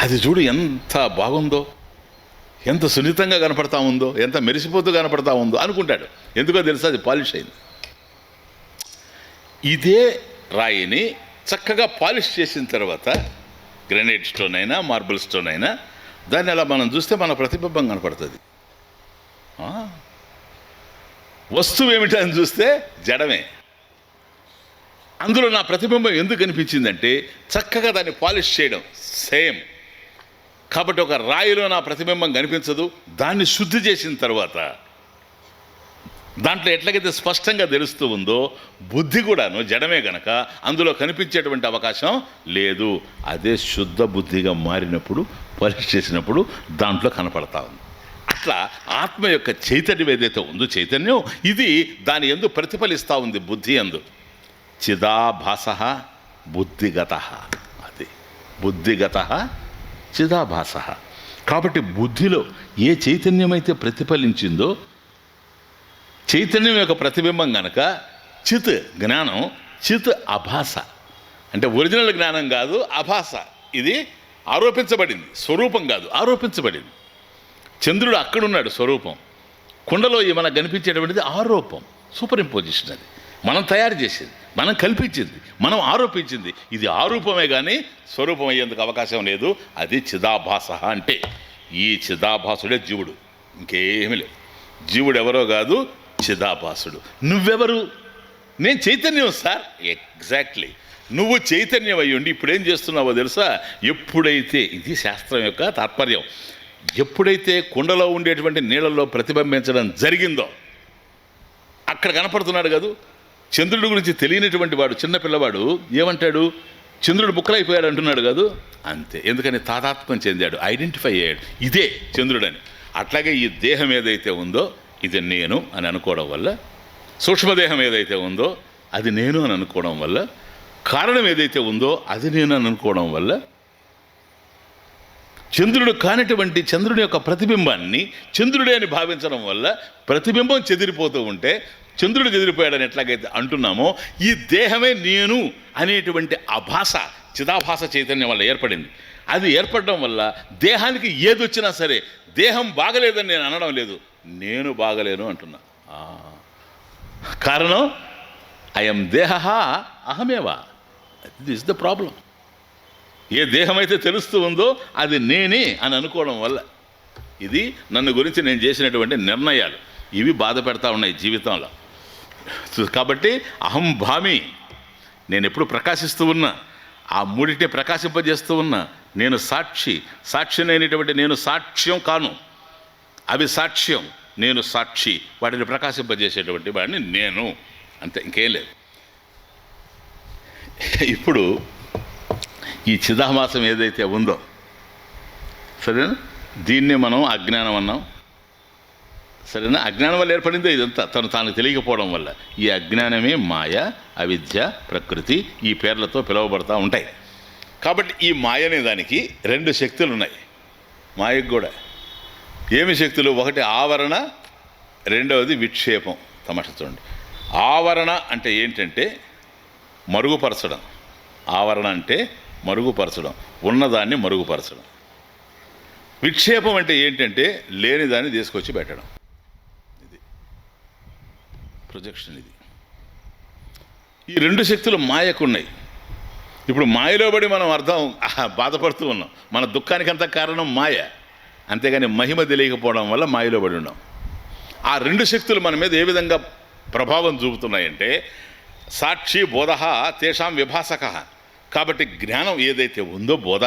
అది చూడు ఎంత బాగుందో, ఎంత సున్నితంగా కనపడతా ఉందో, ఎంత మెరిసిపోతూ కనపడతా ఉందో అనుకుంటాడు. ఎందుకో తెలుసా? అది పాలిష్ అయింది. ఇదే రాయిని చక్కగా పాలిష్ చేసిన తర్వాత గ్రానైట్ స్టోన్ అయినా మార్బుల్ స్టోన్ అయినా దాన్ని అలా మనం చూస్తే మన ప్రతిబింబం కనపడుతుంది. వస్తువు ఏమిటని చూస్తే జడమే. అందులో నా ప్రతిబింబం ఎందుకు కనిపించిందంటే చక్కగా దాన్ని పాలిష్ చేయడం సేమ్. కాబట్టి ఒక రాయిలో నా ప్రతిబింబం కనిపించదు, దాన్ని శుద్ధి చేసిన తర్వాత దాంట్లో ఎట్లాగైతే స్పష్టంగా తెలుస్తూ ఉందో బుద్ధి కూడాను జడమే గనక అందులో కనిపించేటువంటి అవకాశం లేదు. అదే శుద్ధ బుద్ధిగా మారినప్పుడు, పాలిష్ చేసినప్పుడు దాంట్లో కనపడతా ఉంది. అట్లా ఆత్మ యొక్క చైతన్యం ఏదైతే ఉందో చైతన్యం, ఇది దాని యందు ప్రతిఫలిస్తూ ఉంది బుద్ధి యందు. చిదాభాస బుద్ధిగత, అది బుద్ధిగత చిదాభాస. కాబట్టి బుద్ధిలో ఏ చైతన్యం అయితే ప్రతిఫలించిందో, చైతన్యం యొక్క ప్రతిబింబం గనక చిత్ జ్ఞానం, చిత్ అభాస అంటే ఒరిజినల్ జ్ఞానం కాదు, అభాస. ఇది ఆరోపించబడింది, స్వరూపం కాదు, ఆరోపించబడింది. చంద్రుడు అక్కడున్నాడు స్వరూపం, కుండలో మనకు కనిపించేటువంటిది ఆరోపం, సూపర్ ఇంపోజిషన్. అది మనం తయారు చేసేది, మనం కల్పించింది, మనం ఆరోపించింది. ఇది ఆరూపమే కానీ స్వరూపం అయ్యేందుకు అవకాశం లేదు. అది చిదాభాస అంటే ఈ చిదాభాసుడే జీవుడు, ఇంకేమీ లేదు. జీవుడు ఎవరో కాదు, చిదాభాసుడు. నువ్వెవరు? నేను చైతన్యం సార్. ఎగ్జాక్ట్లీ, నువ్వు చైతన్యం అయ్యి ఉండి ఇప్పుడేం చేస్తున్నావో తెలుసా? ఎప్పుడైతే, ఇది శాస్త్రం యొక్క తాత్పర్యం, ఎప్పుడైతే కుండలో ఉండేటువంటి నీళ్ళల్లో ప్రతిబింబించడం జరిగిందో అక్కడ కనపడుతున్నాడు కాదు. చంద్రుడి గురించి తెలియనటువంటి వాడు, చిన్నపిల్లవాడు ఏమంటాడు? చంద్రుడు బుక్కలైపోయాడు అంటున్నాడు కాదు. అంతే. ఎందుకని? తాదాత్మ్యం చెందాడు, ఐడెంటిఫై అయ్యాడు, ఇదే చంద్రుడని. అట్లాగే ఈ దేహం ఏదైతే ఉందో ఇది నేను అని అనుకోవడం వల్ల, సూక్ష్మదేహం ఏదైతే ఉందో అది నేను అని అనుకోవడం వల్ల, కారణం ఏదైతే ఉందో అది నేను అని అనుకోవడం వల్ల, చంద్రుడు కానిటువంటి చంద్రుడి యొక్క ప్రతిబింబాన్ని చంద్రుడే అని భావించడం వల్ల ప్రతిబింబం చెదిరిపోతూ ఉంటే, చంద్రుడు చెదిరిపోయాడని ఎట్లాగైతే అంటున్నామో, ఈ దేహమే నేను అనేటువంటి అభాస చిదాభాస చైతన్యం వల్ల ఏర్పడింది. అది ఏర్పడడం వల్ల దేహానికి ఏదొచ్చినా సరే, దేహం బాగలేదని నేను అనడం లేదు, నేను బాగలేను అంటున్నా. కారణం అయం దేహ అహమేవా. This the problem. ఏ దేహమైతే తెలుస్తూ ఉందో అది నేనే అని అనుకోవడం వల్ల, ఇది నన్ను గురించి నేను చేసినటువంటి నిర్ణయాలు, ఇవి బాధ పెడతా ఉన్నాయి జీవితంలో. కాబట్టి అహం భామి, నేను ఎప్పుడు ప్రకాశిస్తూ ఉన్నా, ఆ మూడింటిని ప్రకాశింపజేస్తూ ఉన్నా. నేను సాక్షి, సాక్షినైనటువంటి నేను సాక్ష్యం కాను, అవి సాక్ష్యం, నేను సాక్షి. వాటిని ప్రకాశింపజేసేటువంటి వాడిని నేను, అంతే, ఇంకేం లేదు. ఇప్పుడు ఈ చిదాభాసం ఏదైతే ఉందో, సరేనా, దీన్నే మనం అజ్ఞానం అన్నాం. సరేనా? అజ్ఞానం వల్ల ఏర్పడిందో ఇదంతా, తాను తెలియకపోవడం వల్ల. ఈ అజ్ఞానమే మాయ, అవిద్య, ప్రకృతి, ఈ పేర్లతో పిలువబడతా ఉంటాయి. కాబట్టి ఈ మాయ అనే దానికి రెండు శక్తులు ఉన్నాయి. మాయకు కూడా ఏమి శక్తులు? ఒకటి ఆవరణ, రెండవది విక్షేపం. తమాషా చూడండి. ఆవరణ అంటే ఏంటంటే మరుగుపరచడం. ఆవరణ అంటే మరుగుపరచడం, ఉన్నదాన్ని మరుగుపరచడం. విక్షేపం అంటే ఏంటంటే లేని దాన్ని తీసుకొచ్చి పెట్టడం. ఇది ప్రొజెక్షన్ ఇది. ఈ రెండు శక్తులు మాయకున్నాయి. ఇప్పుడు మాయలో పడి మనం బాధపడుతూ ఉన్నాం. మన దుఃఖానికంత కారణం మాయ, అంతేగాని మహిమ తెలియకపోవడం వల్ల మాయలో పడి ఉన్నాం. ఆ రెండు శక్తులు మన మీద ఏ విధంగా ప్రభావం చూపుతున్నాయంటే, సాక్షి బోధ తేషాం విభాసక. కాబట్టి జ్ఞానం ఏదైతే ఉందో బోధ,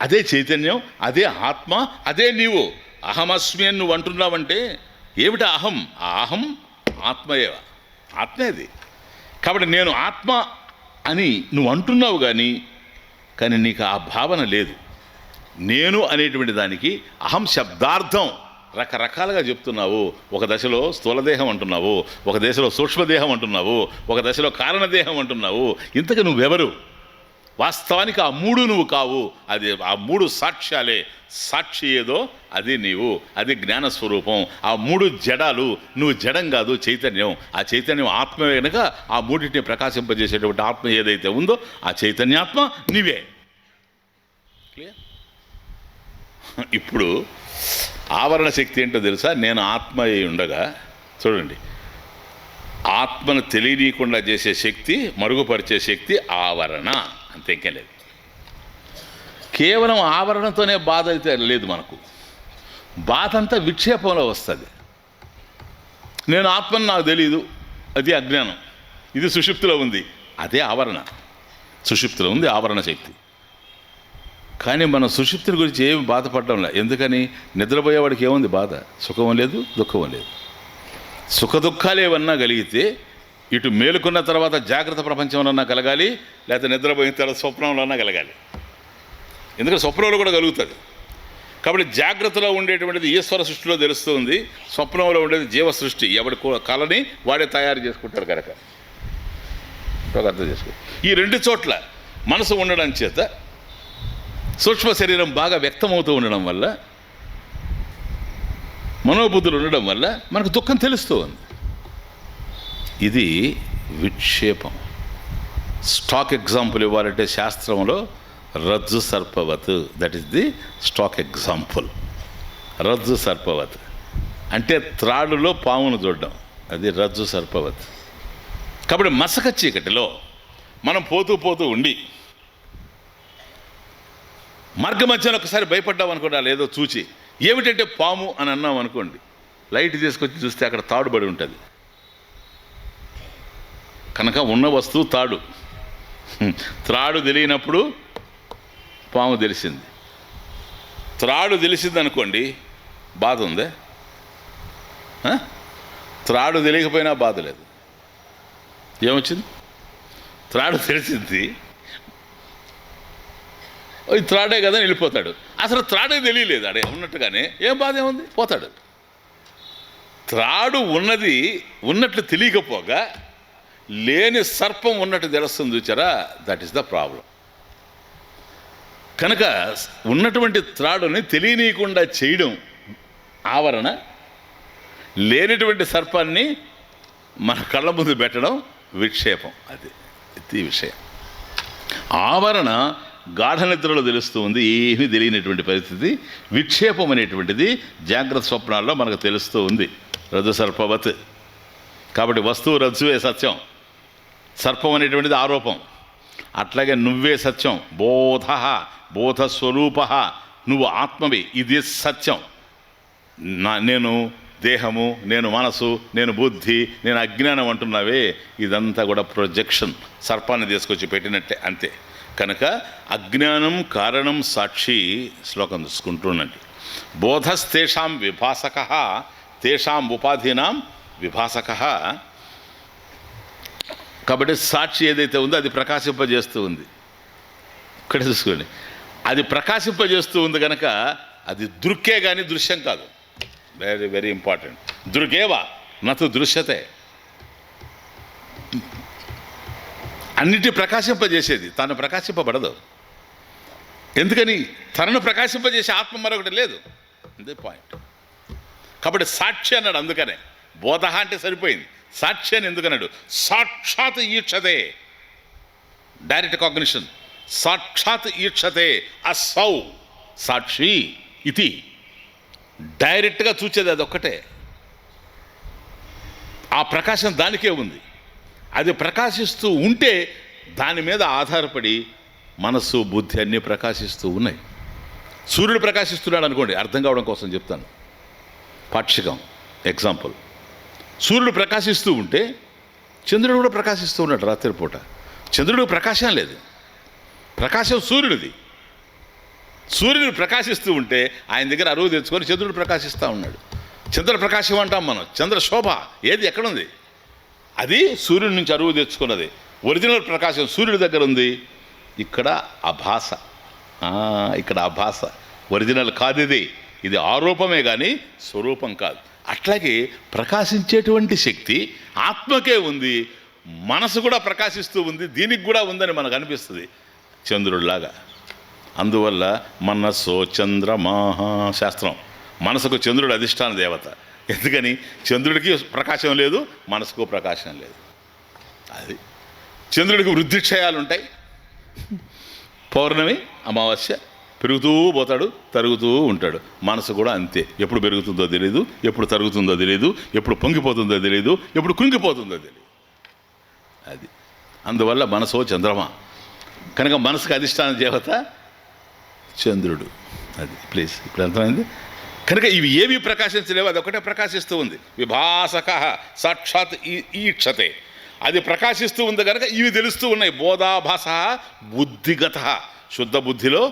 అదే చైతన్యం, అదే ఆత్మ, అదే నీవు. అహమస్మి అని నువ్వు అంటున్నావంటే ఏమిటి అహం? ఆ అహం ఆత్మయేవ, ఆత్మేది. కాబట్టి నేను ఆత్మ అని నువ్వు అంటున్నావు కానీ నీకు ఆ భావన లేదు. నేను అనేటువంటి దానికి అహం శబ్దార్థం రకరకాలుగా చెప్తున్నావు. ఒక దశలో స్థూలదేహం అంటున్నావు, ఒక దశలో సూక్ష్మదేహం అంటున్నావు, ఒక దశలో కారణదేహం అంటున్నావు. ఇంతకు నువ్వెవరు? వాస్తవానికి ఆ మూడు నువ్వు కావు. అది ఆ మూడు సాక్ష్యాలే. సాక్షి ఏదో అది నీవు, అది జ్ఞానస్వరూపం. ఆ మూడు జడాలు, నువ్వు జడం కాదు, చైతన్యం. ఆ చైతన్యం ఆత్మవే కనుక ఆ మూడింటిని ప్రకాశింపజేసేటువంటి ఆత్మ ఏదైతే ఉందో ఆ చైతన్యాత్మ నీవే. క్లియర్? ఇప్పుడు ఆవరణ శక్తి ఏంటో తెలుసా? నేను ఆత్మ అయి ఉండగా, చూడండి, ఆత్మను తెలియనీయకుండా చేసే శక్తి, మరుగుపరిచే శక్తి ఆవరణ, అంతే. ఇంకేం లేదు. కేవలం ఆవరణతోనే బాధ అయితే లేదు మనకు. బాధ అంతా విక్షేపంలో వస్తుంది. నేను ఆత్మను నాకు తెలియదు, అది అజ్ఞానం. ఇది సుషుప్తిలో ఉంది, అదే ఆవరణ. సుషుప్తిలో ఉంది ఆవరణ శక్తి. కానీ మనం సుషుప్తిని గురించి ఏమి బాధపడడం లేదు. ఎందుకని? నిద్రపోయేవాడికి ఏముంది బాధ? సుఖం లేదు, దుఃఖం లేదు. సుఖ దుఃఖాలు ఏమన్నా కలిగితే ఇటు మేలుకున్న తర్వాత జాగ్రత్త ప్రపంచంలోన్నా కలగాలి, లేకపోతే నిద్రపోయిన తర్వాత స్వప్నంలోన్నా కలగాలి. ఎందుకంటే స్వప్నంలో కూడా కలుగుతుంది. కాబట్టి జాగ్రత్తలో ఉండేటువంటిది ఈశ్వర సృష్టిలో తెలుస్తుంది, స్వప్నంలో ఉండేది జీవ సృష్టి. ఎవడి కళని వాడే తయారు చేసుకుంటాడు కనుక అర్థం చేసుకో. ఈ రెండు చోట్ల మనసు ఉండడం చేత సూక్ష్మ శరీరం బాగా వ్యక్తమవుతూ ఉండడం వల్ల, మనోబుద్ధులు ఉండడం వల్ల మనకు దుఃఖం తెలుస్తూ ఉంది. ఇది విక్షేపం. స్టాక్ ఎగ్జాంపుల్ ఇవ్వాలంటే శాస్త్రంలో రజ్జు సర్పవత్, that is the stock example. రజ్జు సర్పవత్ అంటే త్రాడులో పామును చూడడం, అది రజ్జు సర్పవత్. కాబట్టి మసక చీకటిలో మనం పోతూ పోతూ ఉండి మార్గ మధ్యలో ఒకసారి భయపడ్డాం అనుకోండి, ఏదో చూచి ఏమిటంటే పాము అని అన్నాం అనుకోండి, లైట్ తీసుకొచ్చి చూస్తే అక్కడ తాడుబడి ఉంటుంది కనుక ఉన్న వస్తువు తాడు. త్రాడు తెలియనప్పుడు పాము తెలిసింది. త్రాడు తెలిసింది అనుకోండి, బాధ ఉందే? త్రాడు తెలియకపోయినా బాధ లేదు. ఏమొచ్చింది? త్రాడు తెలిసింది, ఈ త్రాడే కదా వెళ్ళిపోతాడు. అసలు త్రాడే తెలియలేదు, అడే ఉన్నట్టుగానే ఏం బాధ ఏముంది, పోతాడు. త్రాడు ఉన్నది ఉన్నట్లు తెలియకపోగా లేని సర్పం ఉన్నట్టు తెలుస్తుంది చూచారా, దట్ ఈస్ ద ప్రాబ్లం. కనుక ఉన్నటువంటి త్రాడుని తెలియనీయకుండా చేయడం ఆవరణ, లేనటువంటి సర్పాన్ని మన కళ్ళ ముందు పెట్టడం విక్షేపం. అది ఈ విషయం. ఆవరణ గాఢ నిద్రలో తెలుస్తూ ఉంది, ఏమీ తెలియనటువంటి పరిస్థితి. విక్షేపం అనేటువంటిది జాగ్రత్త స్వప్నాల్లో మనకు తెలుస్తూ ఉంది, రజ్జు సర్పవత్. కాబట్టి వస్తువు రజ్జువే సత్యం, సర్పం అనేటువంటిది ఆరోపం. అట్లాగే నువ్వే సత్యం, బోధ బోధస్వరూప, నువ్వు ఆత్మవి, ఇది సత్యం. నేను దేహము, నేను మనసు, నేను బుద్ధి, నేను అజ్ఞానం అంటున్నావే, ఇదంతా కూడా ప్రొజెక్షన్, సర్పాన్ని తీసుకొచ్చి పెట్టినట్టే, అంతే. కనుక అజ్ఞానం కారణం సాక్షి. శ్లోకం చూసుకుంటుండండి. బోధస్తేషాం విభాసక, తేషాం ఉపాధీనాం విభాసక. కాబట్టి సాక్షి ఏదైతే ఉందో అది ప్రకాశింపజేస్తూ ఉంది. ఇక్కడ చూసుకోండి, అది ప్రకాశింపజేస్తూ ఉంది కనుక అది దృక్కే కానీ దృశ్యం కాదు. Very very important. దృగేవా నతు దృశ్యతే. అన్నిటి ప్రకాశింపజేసేది, తాను ప్రకాశింపబడదు. ఎందుకని? తనను ప్రకాశింపజేసే ఆత్మ మరొకటి లేదు, అదే పాయింట్. కాబట్టి సాక్షి అన్నాడు. అందుకనే బోధ అంటే సరిపోయింది. సాక్షి అని ఎందుకన్నాడు? సాక్షాత్ ఈక్షతే, డైరెక్ట్ కాగ్నిషన్. సాక్షాత్ ఈక్షతే అసౌ సాక్షి ఇది. డైరెక్ట్గా చూచేది అదొక్కటే. ఆ ప్రకాశం దానికే ఉంది. అది ప్రకాశిస్తూ ఉంటే దాని మీద ఆధారపడి మనస్సు బుద్ధి అన్నీ ప్రకాశిస్తూ ఉన్నాయి. సూర్యుడు ప్రకాశిస్తున్నాడు అనుకోండి, అర్థం కావడం కోసం చెప్తాను. పాక్షికం ఎగ్జాంపుల్. సూర్యుడు ప్రకాశిస్తూ ఉంటే చంద్రుడు కూడా ప్రకాశిస్తూ ఉన్నాడు రాత్రిపూట. చంద్రుడికి ప్రకాశం లేదు, ప్రకాశం సూర్యుడిది. సూర్యుడు ప్రకాశిస్తూ ఉంటే ఆయన దగ్గర అరువు తెచ్చుకొని చంద్రుడు ప్రకాశిస్తూ ఉన్నాడు. చంద్ర ప్రకాశం అంటాం మనం, చంద్ర శోభ ఏది ఎక్కడుంది? అది సూర్యుడి నుంచి అరువు తెచ్చుకున్నది. ఒరిజినల్ ప్రకాశం సూర్యుడి దగ్గర ఉంది. ఇక్కడ అభాస, ఇక్కడ అభాస, ఒరిజినల్ కాదు ఇది. ఇది ఆరోపమే కానీ స్వరూపం కాదు. అట్లాగే ప్రకాశించేటువంటి శక్తి ఆత్మకే ఉంది, మనసు కూడా ప్రకాశిస్తూ ఉంది, దీనికి కూడా ఉందని మనకు అనిపిస్తుంది చంద్రుడిలాగా. అందువల్ల మనస్సో చంద్రమాహ శాస్త్రం. మనసుకు చంద్రుడు అధిష్టాన దేవత. ఎందుకని? చంద్రుడికి ప్రకాశం లేదు, మనసుకు ప్రకాశం లేదు. అది చంద్రుడికి వృద్ధిక్షయాలు ఉంటాయి. పౌర్ణమి అమావాస్య పెరుగుతూ పోతాడు, తరుగుతూ ఉంటాడు. మనసు కూడా అంతే. ఎప్పుడు పెరుగుతుందో తెలియదు, ఎప్పుడు తరుగుతుందో తెలియదు, ఎప్పుడు పొంగిపోతుందో తెలియదు, ఎప్పుడు కుంగిపోతుందో తెలియదు. అది అందువల్ల మనసో చంద్రమా. కనుక మనసుకు అధిష్టాన దేవత చంద్రుడు. అది ప్లీజ్ ఇప్పుడు అర్థమైంది. కనుక ఇవి ఏవి ప్రకాశించలేవు, అది ఒకటే ప్రకాశిస్తూ ఉంది. విభాసక సాక్షాత్ ఈక్షతే, అది ప్రకాశిస్తూ ఉంది కనుక ఇవి తెలుస్తూ ఉన్నాయి. బోధాభాస బుద్ధిగత, శుద్ధ బుద్ధిలో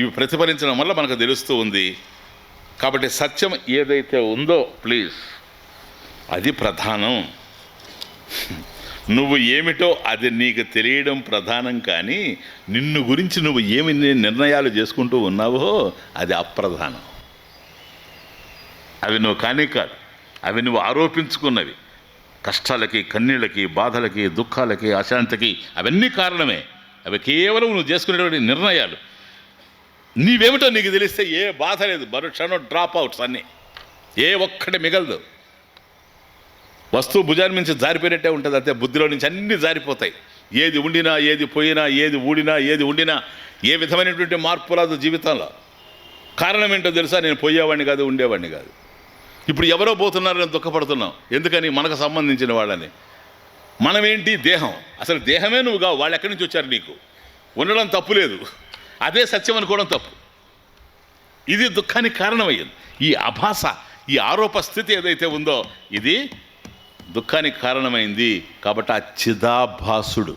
ఇవి ప్రతిఫలించడం వల్ల మనకు తెలుస్తూ ఉంది. కాబట్టి సత్యం ఏదైతే ఉందో ప్లీజ్ అది ప్రధానం. నువ్వు ఏమిటో అది నీకు తెలియడం ప్రధానం, కానీ నిన్ను గురించి నువ్వు ఏమి నిర్ణయాలు చేసుకుంటూ ఉన్నావో అది అప్రధానం. అవి నువ్వు కానీ కాదు, అవి నువ్వు ఆరోపించుకున్నవి. కష్టాలకి, కన్నీళ్ళకి, బాధలకి, దుఃఖాలకి, అశాంతికి అవన్నీ కారణమే. అవి కేవలం నువ్వు చేసుకునేటువంటి నిర్ణయాలు. నీవేమిటో నీకు తెలిస్తే ఏ బాధ లేదు, మరుక్షణం డ్రాప్ అవుట్స్ అన్నీ, ఏ ఒక్కటి మిగలదు. వస్తువు భుజాన్ని మించి జారిపోయినట్టే ఉంటుంది అంతే. బుద్ధిలో నుంచి అన్నీ జారిపోతాయి. ఏది ఉండినా, ఏది పోయినా, ఏది ఊడినా, ఏది ఉండినా, ఏ విధమైనటువంటి మార్పు రాదు జీవితంలో. కారణం ఏంటో తెలుసా? నేను పోయేవాడిని కాదు, ఉండేవాడిని కాదు. ఇప్పుడు ఎవరో పోతున్నారని దుఃఖపడుతున్నాం. ఎందుకని? మనకు సంబంధించిన వాళ్ళని. మనమేంటి? దేహం. అసలు దేహమే నువ్వు కావు. వాళ్ళు ఎక్కడి నుంచి వచ్చారు? నీకు ఉండడం తప్పు లేదు, అదే సత్యం అనుకోవడం తప్పు. ఇది దుఃఖానికి కారణమయ్యింది. ఈ అభాస, ఈ ఆరోప స్థితి ఏదైతే ఉందో ఇది దుఃఖానికి కారణమైంది. కాబట్టి ఆ చిదాభాసుడు,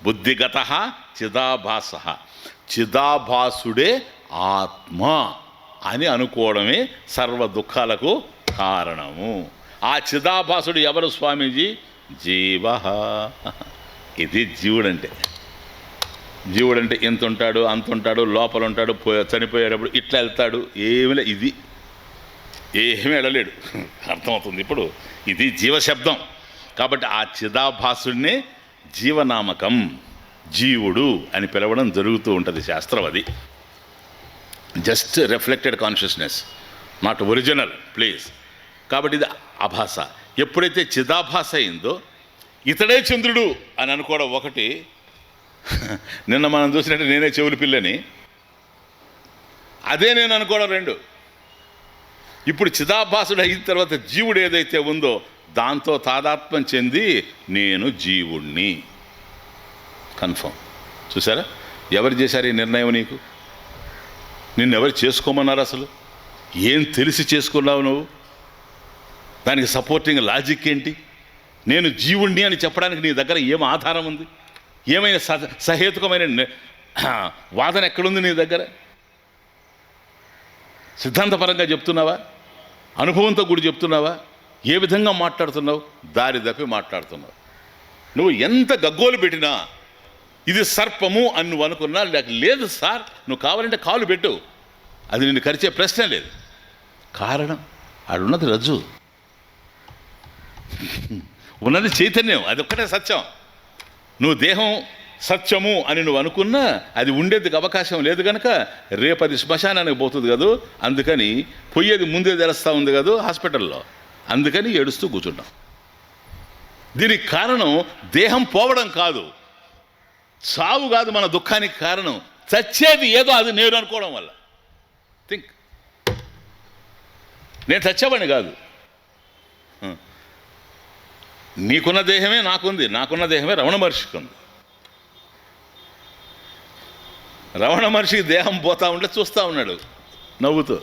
బుద్ధిగత చిదాభాస, చిదాభాసుడే ఆత్మ అని అనుకోవడమే సర్వ దుఃఖాలకు కారణము. ఆ చిదాభాసుడు ఎవరు స్వామీజీ? జీవ. ఇది జీవుడంటే. జీవుడంటే ఇంత ఉంటాడు, అంత ఉంటాడు, లోపల ఉంటాడు, చనిపోయేటప్పుడు ఇట్లా వెళ్తాడు, ఏమిలే. ఇది ఏమీ వెళ్ళలేడు. అర్థమవుతుంది ఇప్పుడు. ఇది జీవశబ్దం. కాబట్టి ఆ చిదాభాసుడినే జీవనామకం, జీవుడు అని పిలవడం జరుగుతూ ఉంటుంది. శాస్త్రం అది just reflected consciousness, not original please. కాబట్టి ఇది అభాస. ఎప్పుడైతే చిదాభాస అయిందో ఇతడే చంద్రుడు అని అనుకోవడం ఒకటి. నిన్న మనం చూసినట్టు నేనే చెవులు పిల్లని, అదే నేను అనుకోవడం రెండు. ఇప్పుడు చిదాభాసుడు అయిన తర్వాత జీవుడు ఏదైతే ఉందో దాంతో తాదాత్మ్యం చెంది నేను జీవుణ్ణి కన్ఫర్మ్. చూసారా? ఎవరు చేశారు ఈ నిర్ణయం? నీకు. నిన్నెవరు చేసుకోమన్నారు? అసలు ఏం తెలిసి చేసుకున్నావు నువ్వు? దానికి సపోర్టింగ్ లాజిక్ ఏంటి? నేను జీవుణ్ణి అని చెప్పడానికి నీ దగ్గర ఏం ఆధారం ఉంది? ఏమైనా సహేతుకమైన వాదన ఎక్కడుంది నీ దగ్గర? సిద్ధాంతపరంగా చెప్తున్నావా? అనుభవంతో కూడా చెప్తున్నావా? ఏ విధంగా మాట్లాడుతున్నావు? దారి తప్పి మాట్లాడుతున్నావు. నువ్వు ఎంత గగ్గోలు పెట్టినా ఇది సర్పము అని నువ్వు అనుకున్నా, లేదు సార్, నువ్వు కావాలంటే కాలు పెట్టు, అది నిన్ను కరిచే ప్రశ్నే లేదు. కారణం ఆడున్నది రజ్జు, ఉన్నది చైతన్యం, అది ఒక్కటే సత్యం. నువ్వు దేహం సత్యము అని నువ్వు అనుకున్నా అది ఉండేందుకు అవకాశం లేదు కనుక రేపు అది శ్మశానానికి పోతుంది కదా. అందుకని పొయ్యేది ముందే తెలుస్తూ ఉంది కదా హాస్పిటల్లో. అందుకని ఏడుస్తూ కూర్చుంటాం. దీనికి కారణం దేహం పోవడం కాదు, చావు కాదు మన దుఃఖానికి కారణం. చచ్చేది ఏదో అది నేను అనుకోవడం వల్ల. థింక్. నేను చచ్చేవాడిని కాదు, నీకున్న దేహమే నాకుంది, నాకున్న దేహమే రమణ మహర్షికి ఉంది. రమణ మహర్షికి దేహం పోతా ఉంటే చూస్తూ ఉన్నాడు నవ్వుతూ.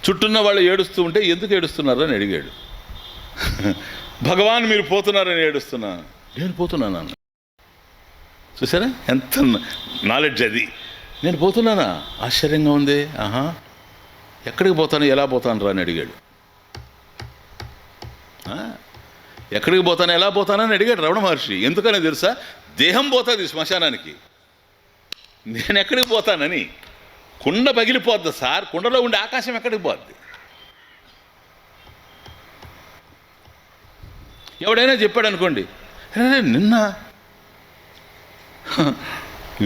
చుట్టూన్న వాళ్ళు ఏడుస్తూ ఉంటే ఎందుకు ఏడుస్తున్నారు అని అడిగాడు. భగవాన్ మీరు పోతున్నారని ఏడుస్తున్నా. నేను పోతున్నాను అన్న. చూసారా ఎంత నాలెడ్జ్ అది. నేను పోతున్నానా, ఆశ్చర్యంగా ఉంది. ఆహా, ఎక్కడికి పోతాను, ఎలా పోతాను రా అని అడిగాడు. ఎక్కడికి పోతాను, ఎలా పోతానని అడిగాడు రమణ మహర్షి. ఎందుకని తెలుసా? దేహం పోతుంది శ్మశానానికి, నేను ఎక్కడికి పోతానని. కుండ పగిలిపోద్ది సార్, కుండలో ఉండే ఆకాశం ఎక్కడికి పోద్ది? ఎవడైనా చెప్పాడు అనుకోండి, నిన్న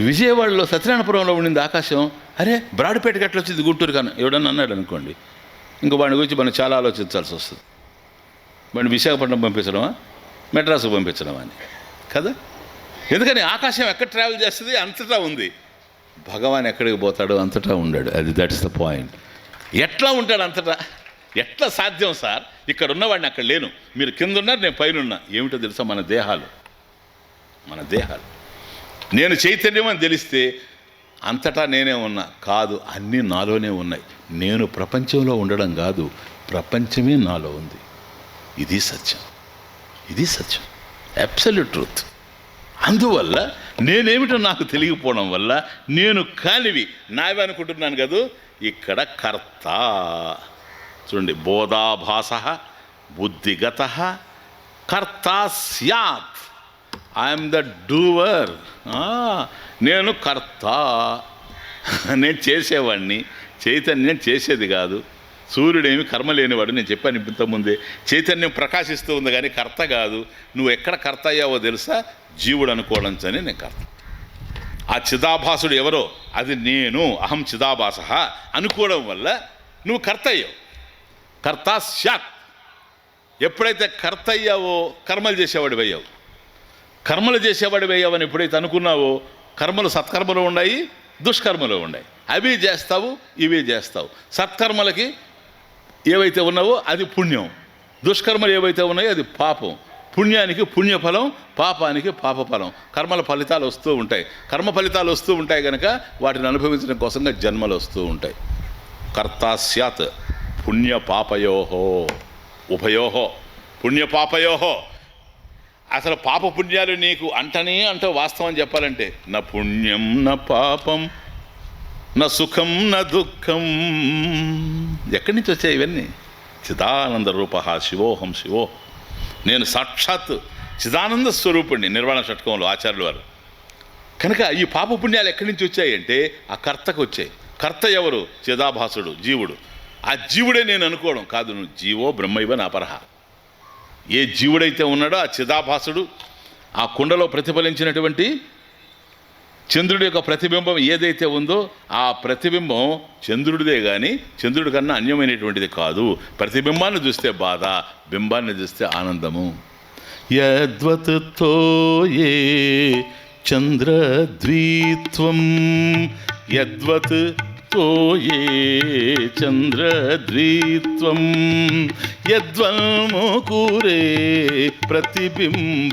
విజయవాడలో సత్యనారాయణపురంలో ఉండింది ఆకాశం, అరే బ్రాడ్పేటకి ఎట్లా వచ్చింది గుంటూరు కానీ ఎవడన్నా అన్నాడు అనుకోండి, ఇంకో వాడి గురించి మనం చాలా ఆలోచించాల్సి వస్తుంది. వాడిని విశాఖపట్నం పంపించడమా, మెడ్రాస్కు పంపించడమా అని కదా. ఎందుకని ఆకాశం ఎక్కడ ట్రావెల్ చేస్తుంది, అంతటా ఉంది. భగవాన్ ఎక్కడికి పోతాడో అంతటా ఉండాడు. అది దట్స్ ద పాయింట్. ఎట్లా ఉంటాడు అంతటా? ఎట్లా సాధ్యం సార్? ఇక్కడ ఉన్నవాడిని అక్కడ లేను, మీరు కింద ఉన్నారు, నేను పైన ఉన్నా. ఏమిటో తెలుసా? మన దేహాలు. నేను చైతన్యం అని తెలిస్తే అంతటా నేనే ఉన్నా కాదు, అన్నీ నాలోనే ఉన్నాయి. నేను ప్రపంచంలో ఉండడం కాదు, ప్రపంచమే నాలో ఉంది. ఇది సత్యం, అబ్సల్యూట్ ట్రూత్. అందువల్ల నేనేమిటో నాకు తెలియకపోవడం వల్ల నేను కానివి నావి అనుకుంటున్నాను కదా. ఇక్కడ కర్త చూడండి, బోధాభాస బుద్ధిగత కర్త స్యాత్. I'm the doer. నేను కర్త, నేను చేసేవాడిని. చైతన్యం చేసేది కాదు. సూర్యుడేమి కర్మ లేనివాడు. నేను చెప్పాను ఇంతకుముందే, చైతన్యం ప్రకాశిస్తూ ఉంది కానీ కర్త కాదు. నువ్వు ఎక్కడ కర్త అయ్యావో తెలుసా? జీవుడు అనుకోవడం అని నేను కర్త. ఆ చిదాభాసుడు ఎవరో అది నేను, అహం చిదాభాస అనుకోవడం వల్ల నువ్వు కర్త అయ్యావు. కర్త స్యాత్. ఎప్పుడైతే కర్త అయ్యావో కర్మలు చేసేవాడివి అయ్యావు. కర్మలు చేసేవాడివి అయ్యావని ఎప్పుడైతే అనుకున్నావో, కర్మలు సత్కర్మలు ఉన్నాయి, దుష్కర్మలు ఉన్నాయి. అవి చేస్తావు, ఇవి చేస్తావు. సత్కర్మలకి ఏవైతే ఉన్నావో అది పుణ్యం, దుష్కర్మలు ఏవైతే ఉన్నాయో అది పాపం. పుణ్యానికి పుణ్యఫలం, పాపానికి పాపఫలం. కర్మల ఫలితాలు వస్తూ ఉంటాయి. కర్మ ఫలితాలు వస్తూ ఉంటాయి కనుక వాటిని అనుభవించడం కోసంగా జన్మలు వస్తూ ఉంటాయి. కర్తా స్యాత్ పుణ్యపాపయోహో ఉభయోహో. పుణ్యపాపయోహో. అసలు పాప పుణ్యాలు నీకు అంటూ వాస్తవం చెప్పాలంటే, నా పుణ్యం నా పాపం నా సుఖం నా దుఃఖం. ఎక్కడి నుంచి వచ్చాయి ఇవన్నీ? చిదానంద రూప శివోహం శివో. నేను సాక్షాత్ చిదానంద స్వరూపుణ్ణి. నిర్వాణ షట్కంలో ఆచార్యుల వారు. కనుక ఈ పాప పుణ్యాలు ఎక్కడి నుంచి వచ్చాయి అంటే ఆ కర్తకు వచ్చాయి. కర్త ఎవరు? చిదాభాసుడు, జీవుడు. ఆ జీవుడే నేను అనుకోవడం కాదు. నువ్వు జీవో బ్రహ్మైవ నాపరహ. ఏ జీవుడైతే ఉన్నాడో ఆ చిదాభాసుడు, ఆ కుండలో ప్రతిఫలించినటువంటి చంద్రుడి యొక్క ప్రతిబింబం ఏదైతే ఉందో ఆ ప్రతిబింబం చంద్రుడిదే కానీ చంద్రుడి కన్నా అన్యమైనటువంటిది కాదు. ప్రతిబింబాన్ని చూస్తే బాధ, బింబాన్ని చూస్తే ఆనందము. యద్వత్ తోయే చంద్రద్వీత్వం, యద్వత్ తోయే చంద్రద్వీత్వం, యద్వన్ముకురే ప్రతిబింబత్వం.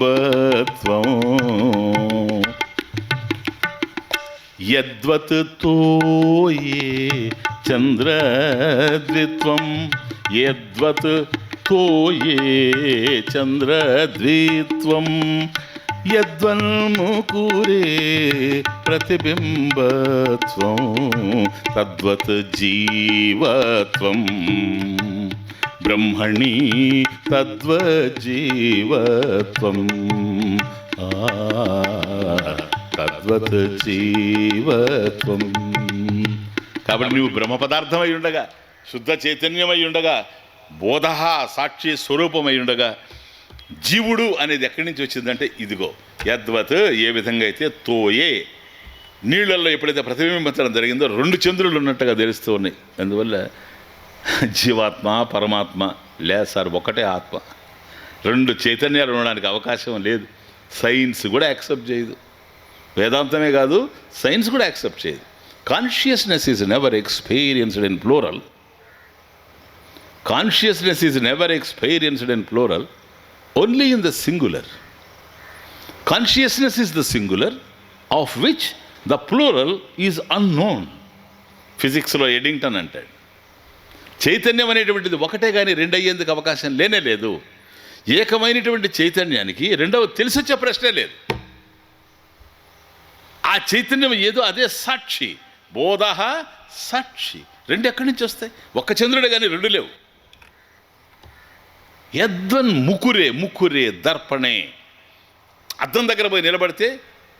యద్వత్ తోయే చంద్రద్విత్వం, యద్వత్ తోయే చంద్రద్విత్వం, యద్వన్ముకురే ప్రతిబింబత్వం, తద్వత్ జీవత్వం బ్రహ్మణి తద్వజ్జీవత్వం. తద్వత్ జీవత్వం. కాబట్టి నువ్వు బ్రహ్మ పదార్థమై ఉండగా, శుద్ధ చైతన్యమై ఉండగా, బోధ సాక్షి స్వరూపమై ఉండగా, జీవుడు అనేది ఎక్కడి నుంచి వచ్చిందంటే ఇదిగో యద్వత్, ఏ విధంగా అయితే తోయే నీళ్ళల్లో ఎప్పుడైతే ప్రతిబింబించడం జరిగిందో రెండు చంద్రులు ఉన్నట్టుగా తెలుస్తూ ఉన్నాయి. అందువల్ల జీవాత్మ పరమాత్మ లేదు సార్, ఒకటే ఆత్మ. రెండు చైతన్యాలు ఉండడానికి అవకాశం లేదు. సైన్స్ కూడా యాక్సెప్ట్ చేయదు. వేదాంతమే కాదు, సైన్స్ కూడా యాక్సెప్ట్ చేయదు. Consciousness is never experienced in plural. Consciousness is never experienced in plural. Only in the singular. Consciousness is the singular of which the plural is unknown. ఫిజిక్స్లో ఎడింగ్టన్ అంటాడు, చైతన్యం అనేటువంటిది ఒకటే కానీ రెండు అయ్యేందుకు అవకాశం లేనే లేదు. ఏకమైనటువంటి చైతన్యానికి రెండవ తెలిసొచ్చే ప్రశ్నే లేదు. ఆ చైతన్యం ఏదో అదే సాక్షి. బోధ సాక్షి. రెండు ఎక్కడి నుంచి వస్తాయి? ఒక్క చంద్రుడే కానీ రెండు లేవు. యద్వన్ ముకురే దర్పణే. అద్దం దగ్గర పోయి నిలబడితే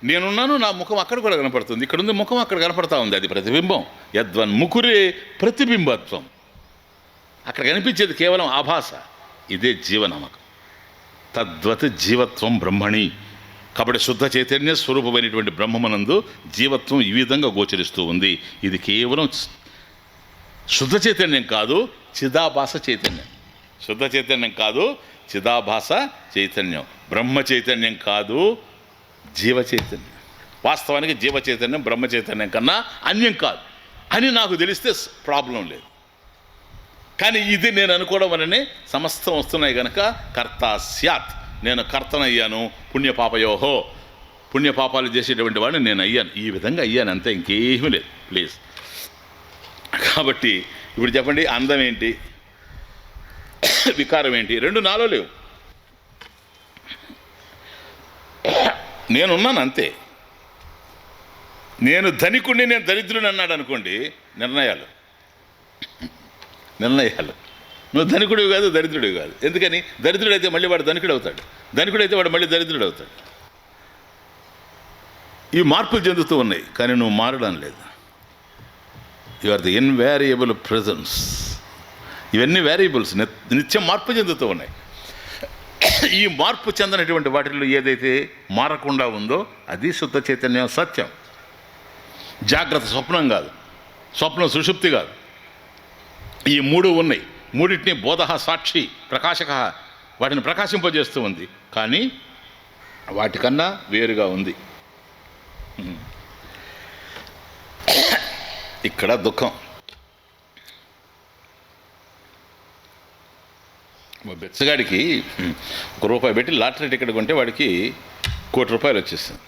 నేనున్నాను, నా ముఖం అక్కడ కూడా కనపడుతుంది, ఇక్కడ ఉంది ముఖం, అక్కడ కనపడతా ఉంది, అది ప్రతిబింబం. యద్వన్ ముకురే ప్రతిబింబత్వం. అక్కడ కనిపించేది కేవలం ఆభాస. ఇదే జీవనమ్మకం. తద్వత్ జీవత్వం బ్రహ్మణి. కాబట్టి శుద్ధ చైతన్య స్వరూపమైనటువంటి బ్రహ్మమునందు జీవత్వం ఈ విధంగా గోచరిస్తూ ఉంది. ఇది కేవలం శుద్ధ చైతన్యం కాదు, చిదాభాస చైతన్యం. శుద్ధ చైతన్యం కాదు, చిదాభాస చైతన్యం. బ్రహ్మ చైతన్యం కాదు, జీవ చైతన్యం. వాస్తవానికి జీవ చైతన్యం బ్రహ్మ చైతన్యం కన్నా అన్యం కాదు అని నాకు తెలిస్తే ప్రాబ్లం లేదు. కానీ ఇది నేను అనుకోవడం వలనే సమస్తం వస్తున్నాయి కనుక కర్త స్యాత్. నేను కర్తనయ్యాను. పుణ్యపాపయోహో, పుణ్యపాపాలు చేసేటువంటి వాడిని నేను అయ్యాను. ఈ విధంగా అయ్యాను, అంతే, ఇంకేమీ లేదు. ప్లీజ్. కాబట్టి ఇప్పుడు చెప్పండి, అందం ఏంటి, వికారం ఏంటి? రెండు నాలో లేవు. నేనున్నాను అంతే. నేను ధనికుడిని, నేను దరిద్రుని అన్నాడు అనుకోండి, నిర్ణయాలు. నువ్వు ధనికుడివి కాదు, దరిద్రుడివి కాదు. ఎందుకని? దరిద్రుడైతే మళ్ళీ వాడు ధనికుడు అవుతాడు, ధనికుడైతే వాడు మళ్ళీ దరిద్రుడు అవుతాడు. ఈ మార్పులు చెందుతూ ఉన్నాయి, కానీ నువ్వు మారడం లేదు. You are the invariable presence. ఇవన్నీ వేరియబుల్స్, నిత్యం మార్పు చెందుతూ ఉన్నాయి. ఈ మార్పు చెందినటువంటి వాటిల్లో ఏదైతే మారకుండా ఉందో అది శుద్ధ చైతన్యం, సత్యం. జాగ్రత్త స్వప్నం కాదు, స్వప్నం సుషుప్తి కాదు. ఈ మూడు ఉన్నాయి. మూడింటిని బోధ సాక్షి ప్రకాశక, వాటిని ప్రకాశింపజేస్తూ ఉంది, కానీ వాటికన్నా వేరుగా ఉంది. ఇక్కడ దుఃఖం. బెచ్చగాడికి ₹1 పెట్టి లాటరీ టికెట్ కొంటే వాడికి ₹1 కోటి వచ్చేస్తుంది.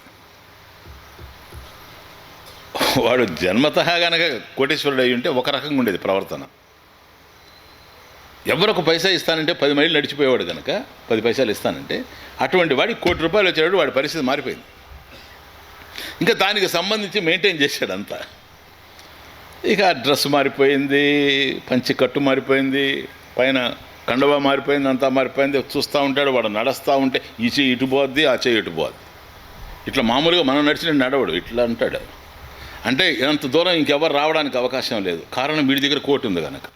వాడు జన్మతః కనుక కోటేశ్వరుడు అయి ఉంటే ఒక రకంగా ఉండేది ప్రవర్తన. ఎవరొక పైసా ఇస్తానంటే 10 మైళ్ళు నడిచిపోయేవాడు కనుక 10 పైసలు ఇస్తానంటే అటువంటి వాడికి ₹1 కోటి వచ్చేవాడు. వాడి పరిస్థితి మారిపోయింది. ఇంకా దానికి సంబంధించి మెయింటైన్ చేశాడు అంతా. ఇక డ్రెస్ మారిపోయింది, పంచి కట్టు మారిపోయింది, పైన కండువా మారిపోయింది, అంతా మారిపోయింది. చూస్తూ ఉంటాడు, వాడు నడుస్తూ ఉంటే ఈ చెయ్యి ఇటు పోద్ది, ఆ చెయ్యి ఇటు పోద్ది. ఇట్లా మామూలుగా మనం నడిచిన నడవడు, ఇట్లా అంటాడు. అంటే అంత దూరం ఇంకెవరు రావడానికి అవకాశం లేదు. కారణం వీడి దగ్గర కోటి ఉంది కనుక.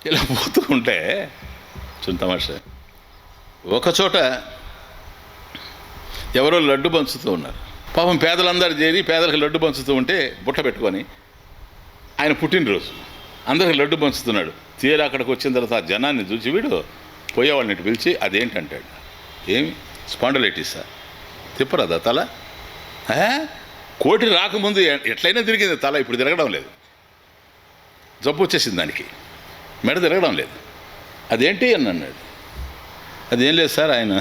ఇలా పోతూ ఉంటే తమాషా, ఒకచోట ఎవరో లడ్డు పంచుతూ ఉన్నారు. పాపం పేదలందరూ చేరి పేదలకు లడ్డు పంచుతూ ఉంటే బుట్ట పెట్టుకొని, ఆయన పుట్టినరోజు, అందరికి లడ్డు పంచుతున్నాడు. తీరా అక్కడికి వచ్చిన తర్వాత ఆ జనాన్ని చూసి వీడు పోయేవాళ్ళని పిలిచి అదేంటంటాడు. ఏమి స్పాండలైటిసా? తిప్పరాదా తల? కోటి రాకముందు ఎట్లయినా తిరిగింది తల, ఇప్పుడు తిరగడం లేదు. జబ్బు వచ్చేసింది దానికి, మెడ తిరగడం లేదు. అదేంటి అని అన్నాడు. అదేం లేదు సార్, ఆయన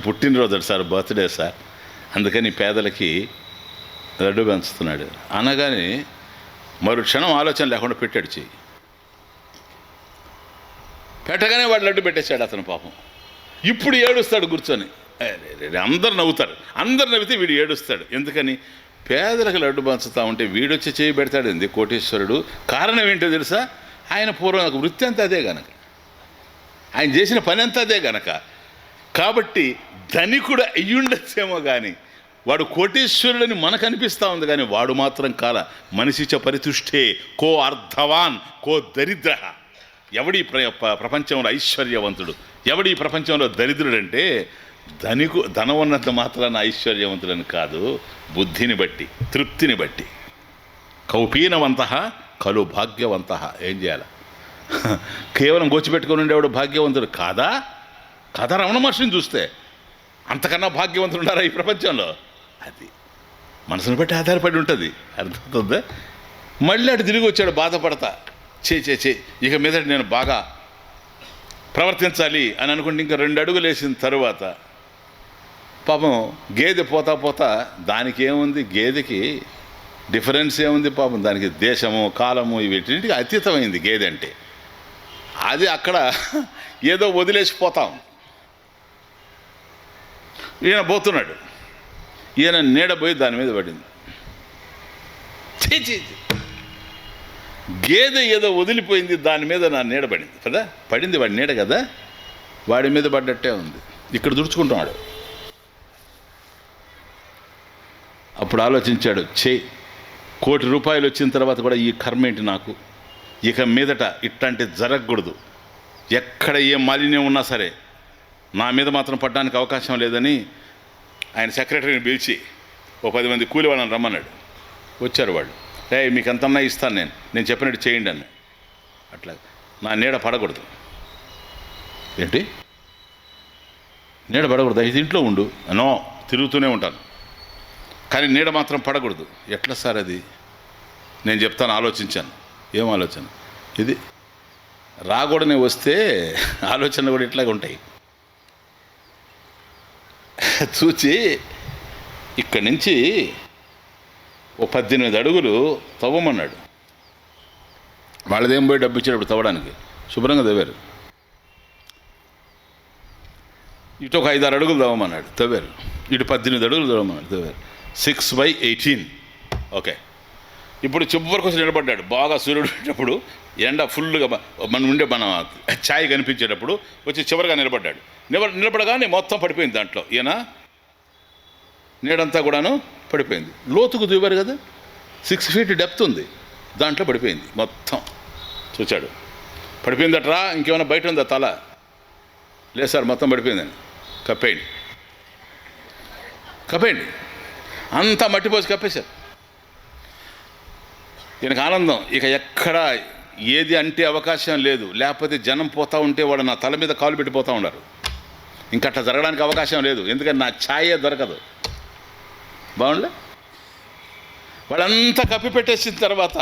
పుట్టినరోజు సార్, బర్త్డే సార్, అందుకని పేదలకి లడ్డు పెంచుతున్నాడు అనగానే మరో క్షణం ఆలోచన లేకుండా పెట్టాడు చెయ్యి. పెట్టగానే వాడు లడ్డు పెట్టేశాడు అతను. పాపం ఇప్పుడు ఏడుస్తాడు కూర్చొని. అందరు నవ్వుతారు, అందరు నవ్వితే వీడు ఏడుస్తాడు. ఎందుకని? పేదలకు లడ్డు పంచుతా ఉంటే వీడొచ్చి చేయి పెడతాడు ఏంది కోటేశ్వరుడు. కారణం ఏంటో తెలుసా? ఆయన పూర్వం వృత్తి అంతా అదే గనక, ఆయన చేసిన పని అంతా అదే గనక. కాబట్టి ధనికుడు అయ్యుండొచ్చేమో కానీ వాడు కోటేశ్వరుడని మనకు అనిపిస్తూ ఉంది, కానీ వాడు మాత్రం కాల. మనిషిచ పరితుష్టే కో అర్ధవాన్ కో దరిద్ర. ఎవడి ప్రపంచంలో ఐశ్వర్యవంతుడు, ఎవడి ప్రపంచంలో దరిద్రుడంటే ధనం ఉన్నంత మాత్రాన ఐశ్వర్యవంతుడని కాదు, బుద్ధిని బట్టి, తృప్తిని బట్టి. కౌపీనవంత కలు భాగ్యవంత. ఏం చేయాలి? కేవలం గోచిపెట్టుకొని ఉండేవాడు భాగ్యవంతుడు కాదా? రమణ మహర్షిని చూస్తే అంతకన్నా భాగ్యవంతులు ఉన్నారా ఈ ప్రపంచంలో? అది మనసును బట్టి ఆధారపడి ఉంటుంది. అర్థమవుతుందా? మళ్ళీ అటు తిరిగి వచ్చాడు బాధపడతా, చే ఇక మీద నేను బాగా ప్రవర్తించాలి అని అనుకుంటే ఇంకా 2 అడుగులు వేసిన తరువాత పాపం గేదె పోతా పోతా దానికి ఏముంది, గేదెకి డిఫరెన్స్ ఏముంది పాపం, దానికి దేశము కాలము వీటింటికి అతీతమైంది గేదె అంటే. అది అక్కడ ఏదో వదిలేసిపోతాం. ఈయన పోతున్నాడు, ఈయన నీడ పోయి దాని మీద పడింది. గేదె ఏదో వదిలిపోయింది, దాని మీద నా నీడ పడింది కదా, పడింది వాడి నీడ కదా, వాడి మీద పడ్డట్టే ఉంది. ఇక్కడ దుడుచుకుంటున్నాడు. అప్పుడు ఆలోచించాడు, ₹1,00,00,000 వచ్చిన తర్వాత కూడా ఈ కర్మ ఏంటి నాకు, ఇక మీదట ఇట్లాంటి జరగకూడదు, ఎక్కడ ఏ మాలిన్యం ఉన్నా సరే నా మీద మాత్రం పడడానికి అవకాశం లేదని ఆయన సెక్రటరీని పిలిచి ఓ 10 మంది కూలి వాళ్ళని రమ్మన్నాడు. వచ్చారు వాళ్ళు. మీకు ఎంతన్నా ఇస్తాను, నేను చెప్పినట్టు చేయండి అన్న. అట్లా నా నీడ పడకూడదు. ఏంటి నీడ పడకూడదు? 5 ఇంట్లో ఉండు, నో తిరుగుతూనే ఉంటాను, కానీ నీడ మాత్రం పడకూడదు. ఎట్లా సార్ అది? నేను చెప్తాను, ఆలోచించాను. ఏం ఆలోచన ఇది? రాకూడనే వస్తే ఆలోచనలు కూడా ఇట్లాగే ఉంటాయి. చూచి ఇక్కడి నుంచి ఓ 18 అడుగులు తవ్వమన్నాడు. వాళ్ళదేం పోయి డబ్బు ఇచ్చేటప్పుడు తవ్వడానికి శుభ్రంగా తవ్వారు. ఇటు ఒక 5-6 అడుగులు తవ్వమన్నాడు, తవ్వారు. ఇటు 18 అడుగులు తవ్వమన్నాడు, తవ్వారు. 6/18. ఓకే. ఇప్పుడు చివరి వరకు వచ్చి నిలబడ్డాడు. బాగా సూర్యుడు ఉండేటప్పుడు, ఎండ ఫుల్గా మన ఛాయ్ కనిపించేటప్పుడు వచ్చి చివరిగా నిలబడ్డాడు. నిలబడగానే మొత్తం పడిపోయింది దాంట్లో. ఈయన నీడంతా కూడాను పడిపోయింది. లోతుకు దిగారు కదా, 6 feet డెప్త్ ఉంది, దాంట్లో పడిపోయింది మొత్తం. చూచాడు, పడిపోయిందట్రా, ఇంకేమైనా బయట ఉందా తల? లేదు సార్, మొత్తం పడిపోయిందని. కప్పేయండి అంతా మట్టిపోసి కప్పేశారు. ఈయనకు ఆనందం, ఇక ఎక్కడ ఏది అంటే అవకాశం లేదు. లేకపోతే జనం పోతూ ఉంటే వాడు నా తల మీద కాలు పెట్టిపోతూ ఉన్నారు. ఇంకట్లా జరగడానికి అవకాశం లేదు, ఎందుకంటే నా ఛాయే దొరకదు. బాగుండే వాళ్ళంతా కప్పి పెట్టేసిన తర్వాత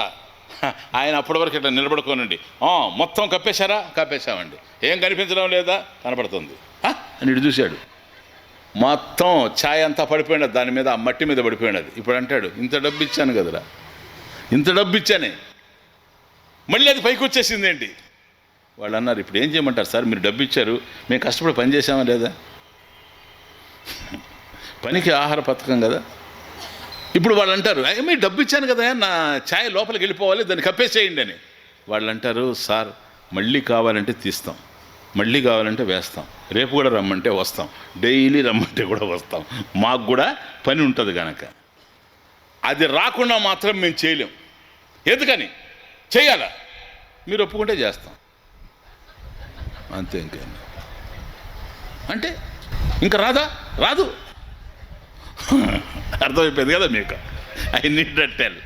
ఆయన అప్పటి వరకు ఇట్లా నిలబడుకోనండి. మొత్తం కప్పేశారా? కప్పేశామండి. ఏం కనిపించడం లేదా? కనపడుతుంది అని ఇటు చూశాడు. మొత్తం ఛాయ్ అంతా పడిపోయినది, దాని మీద ఆ మట్టి మీద పడిపోయినది. ఇప్పుడు అంటాడు, ఇంత డబ్బు ఇచ్చాను కదరా, ఇంత డబ్బు ఇచ్చానే, మళ్ళీ అది పైకి వచ్చేసింది ఏంటి? వాళ్ళు అన్నారు, ఇప్పుడు ఏం చేయమంటారు సార్, మీరు డబ్బు ఇచ్చారు, మేము కష్టపడి పని చేసామా లేదా? పనికి ఆహార పథకం కదా. ఇప్పుడు వాళ్ళు అంటారు, మీరు డబ్బు ఇచ్చాను కదా, నా ఛాయ్ లోపలికి వెళ్ళిపోవాలి, దాన్ని కప్పేసేయండి అని. వాళ్ళు అంటారు, సార్ మళ్ళీ కావాలంటే తీస్తాం, మళ్ళీ కావాలంటే వేస్తాం, రేపు కూడా రమ్మంటే వస్తాం, డైలీ రమ్మంటే కూడా వస్తాం, మాకు కూడా పని ఉంటుంది కనుక అది రాకుండా మాత్రం మేము చేయలేం. ఎందుకని చేయాలా? మీరు ఒప్పుకుంటే చేస్తాం, అంతే. ఇంకేంటి అంటే ఇంకా రాదు. అర్థమైపోయింది కదా మీకు? I need to tell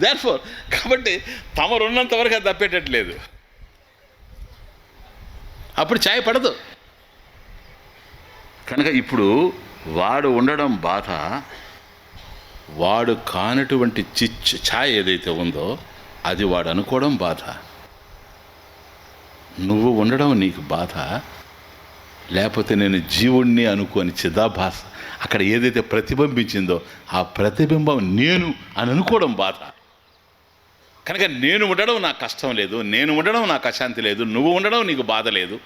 therefore. కాబట్టి తమరు ఉన్నంత వరకు అది తప్పేటట్లేదు. అప్పుడు ఛాయ్ పడదు కనుక ఇప్పుడు వాడు ఉండడం బాధ, వాడు కానటువంటి ఛాయ్ ఏదైతే ఉందో అది వాడు అనుకోవడం బాధ. నువ్వు ఉండడం నీకు బాధ, లేకపోతే నేను జీవుణ్ణి అనుకోని చిదాభాస అక్కడ ఏదైతే ప్రతిబింబించిందో ఆ ప్రతిబింబం నేను అని అనుకోవడం బాధ. కనుక నేను ఉండడం నాకు కష్టం లేదు, నేను ఉండడం నాకు అశాంతి లేదు, నువ్వు ఉండడం నీకు బాధ లేదు.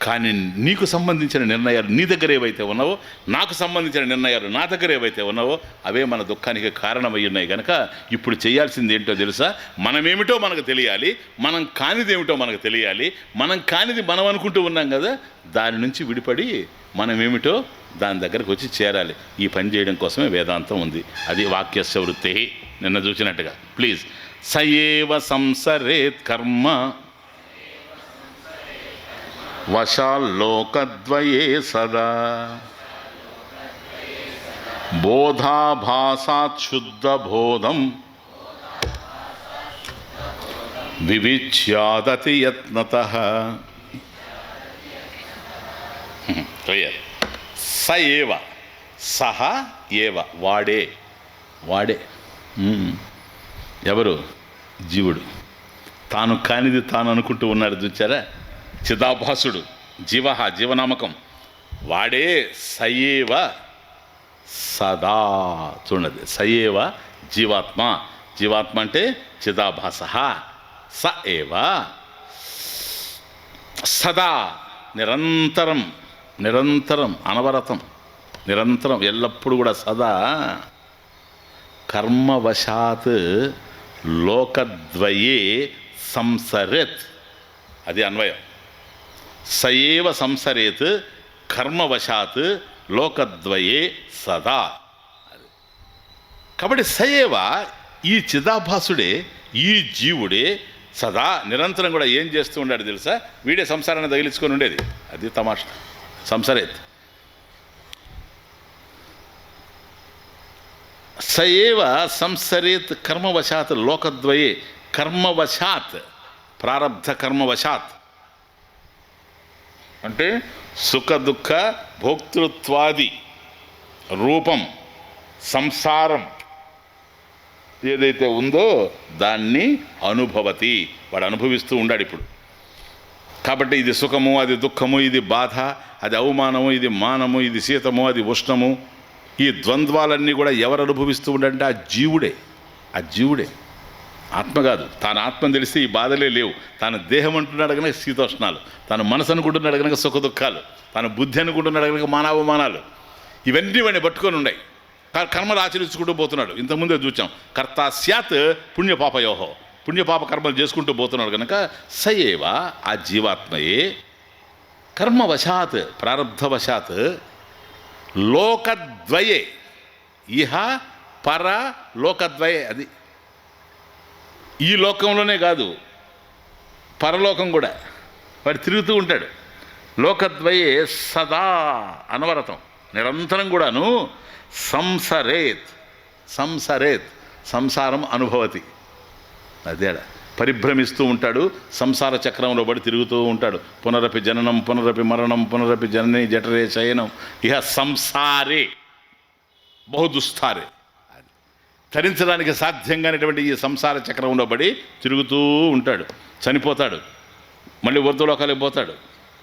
కానీ నీకు సంబంధించిన నిర్ణయాలు నీ దగ్గర ఏవైతే ఉన్నావో, నాకు సంబంధించిన నిర్ణయాలు నా దగ్గర ఏవైతే ఉన్నావో అవే మన దుఃఖానికి కారణమై ఉన్నాయి. కనుక ఇప్పుడు చేయాల్సింది ఏంటో తెలుసా? మనమేమిటో మనకు తెలియాలి, మనం కానిది ఏమిటో మనకు తెలియాలి. మనం కానిది మనం అనుకుంటూ ఉన్నాం కదా, దాని నుంచి విడిపడి మనమేమిటో దాని దగ్గరకు వచ్చి చేరాలి. ఈ పని చేయడం కోసమే వేదాంతం ఉంది. అది వాక్యస్య వృత్తి. నిన్న చూసినట్టుగా ప్లీజ్. సయేవ సంసరేత్ కర్మ వశాల్లోకద్వయే సదా బోధాభాసాత్ శుద్ధ బోధం వివిచ్యాదతి యత్నతః. స ఏవ, సహ ఏవ, వాడే. ఎవరు? జీవుడు. తాను కానిది తాను అనుకుంటూ ఉన్నాడు, చూచారా? చిదాభాసుడు జీవ, జీవనామకం వాడే సయేవ సదా. చూడండి, సయేవ జీవాత్మ. జీవాత్మ అంటే చిదాభాస. స ఏవ సదా, నిరంతరం, నిరంతరం, అనవరతం, నిరంతరం, ఎల్లప్పుడూ కూడా సదా కర్మవశాత్ లోకద్వయే సంసరేత్. అది అన్వయం. సయేవ సంసరేత్ కర్మవశాత్ లోకద్వయే సదా. కాబట్టి సయేవ ఈ చిదాభాసుడే, ఈ జీవుడే సదా నిరంతరం కూడా ఏం చేస్తూ ఉండాడు తెలుసా? వీడే సంసారాన్ని తగిలించుకొని ఉండేది. అది తమాషా. సంసరేత్ సయేవ సంసరేత్ కర్మవశాత్ లోకద్వయే. కర్మవశాత్, ప్రారబ్ధ కర్మవశాత్ అంటే సుఖ దుఃఖ భోక్తృత్వాది రూపం సంసారం ఏదైతే ఉందో దాన్ని అనుభవతి, వాడు అనుభవిస్తూ ఉండాడు ఇప్పుడు. కాబట్టి ఇది సుఖము, అది దుఃఖము, ఇది బాధ, అది అవమానము, ఇది మానము, ఇది శీతము, అది ఉష్ణము, ఈ ద్వంద్వాలన్నీ కూడా ఎవరు అనుభవిస్తూ ఉండంటే ఆ జీవుడే. ఆ జీవుడే, ఆత్మ కాదు. తాను ఆత్మను తెలిస్తే ఈ బాధలే లేవు. తాను దేహం అంటున్నాడు కనుక శీతోష్ణాలు, తాను మనసు అనుకుంటున్నాడు కనుక సుఖ దుఃఖాలు, తాను బుద్ధి అనుకుంటున్నాడు కనుక మానవమానాలు, ఇవన్నీ వాడిని పట్టుకొని ఉన్నాయి. కర్మలు ఆచరించుకుంటూ పోతున్నాడు. ఇంతకుముందే చూచాం, కర్త స్యాత్ పుణ్యపాపయోహో, పుణ్యపాప కర్మలు చేసుకుంటూ పోతున్నాడు కనుక సయేవ ఆ జీవాత్మయే కర్మవశాత్, ప్రారబ్ధవశాత్ లోకద్వయే, ఇహ పర లోకద్వయే. అది ఈ లోకంలోనే కాదు, పరలోకం కూడా వాడు తిరుగుతూ ఉంటాడు. లోకద్వయే సదా, అనవరతం, నిరంతరం కూడాను సంసరేత్. సంసరేత్, సంసారం అనుభవతి. అదే పరిభ్రమిస్తూ ఉంటాడు, సంసార చక్రంలో పడి తిరుగుతూ ఉంటాడు. పునరపి జననం, పునరపి మరణం, పునరపి జనని జఠరే శయనం, ఇహ సంసారే బహుదుస్తారే. తరించడానికి సాధ్యంగానేటువంటి ఈ సంసార చక్రంలో పడి తిరుగుతూ ఉంటాడు. చనిపోతాడు, మళ్ళీ ఊర్ధ్వలోకాలకు పోతాడు,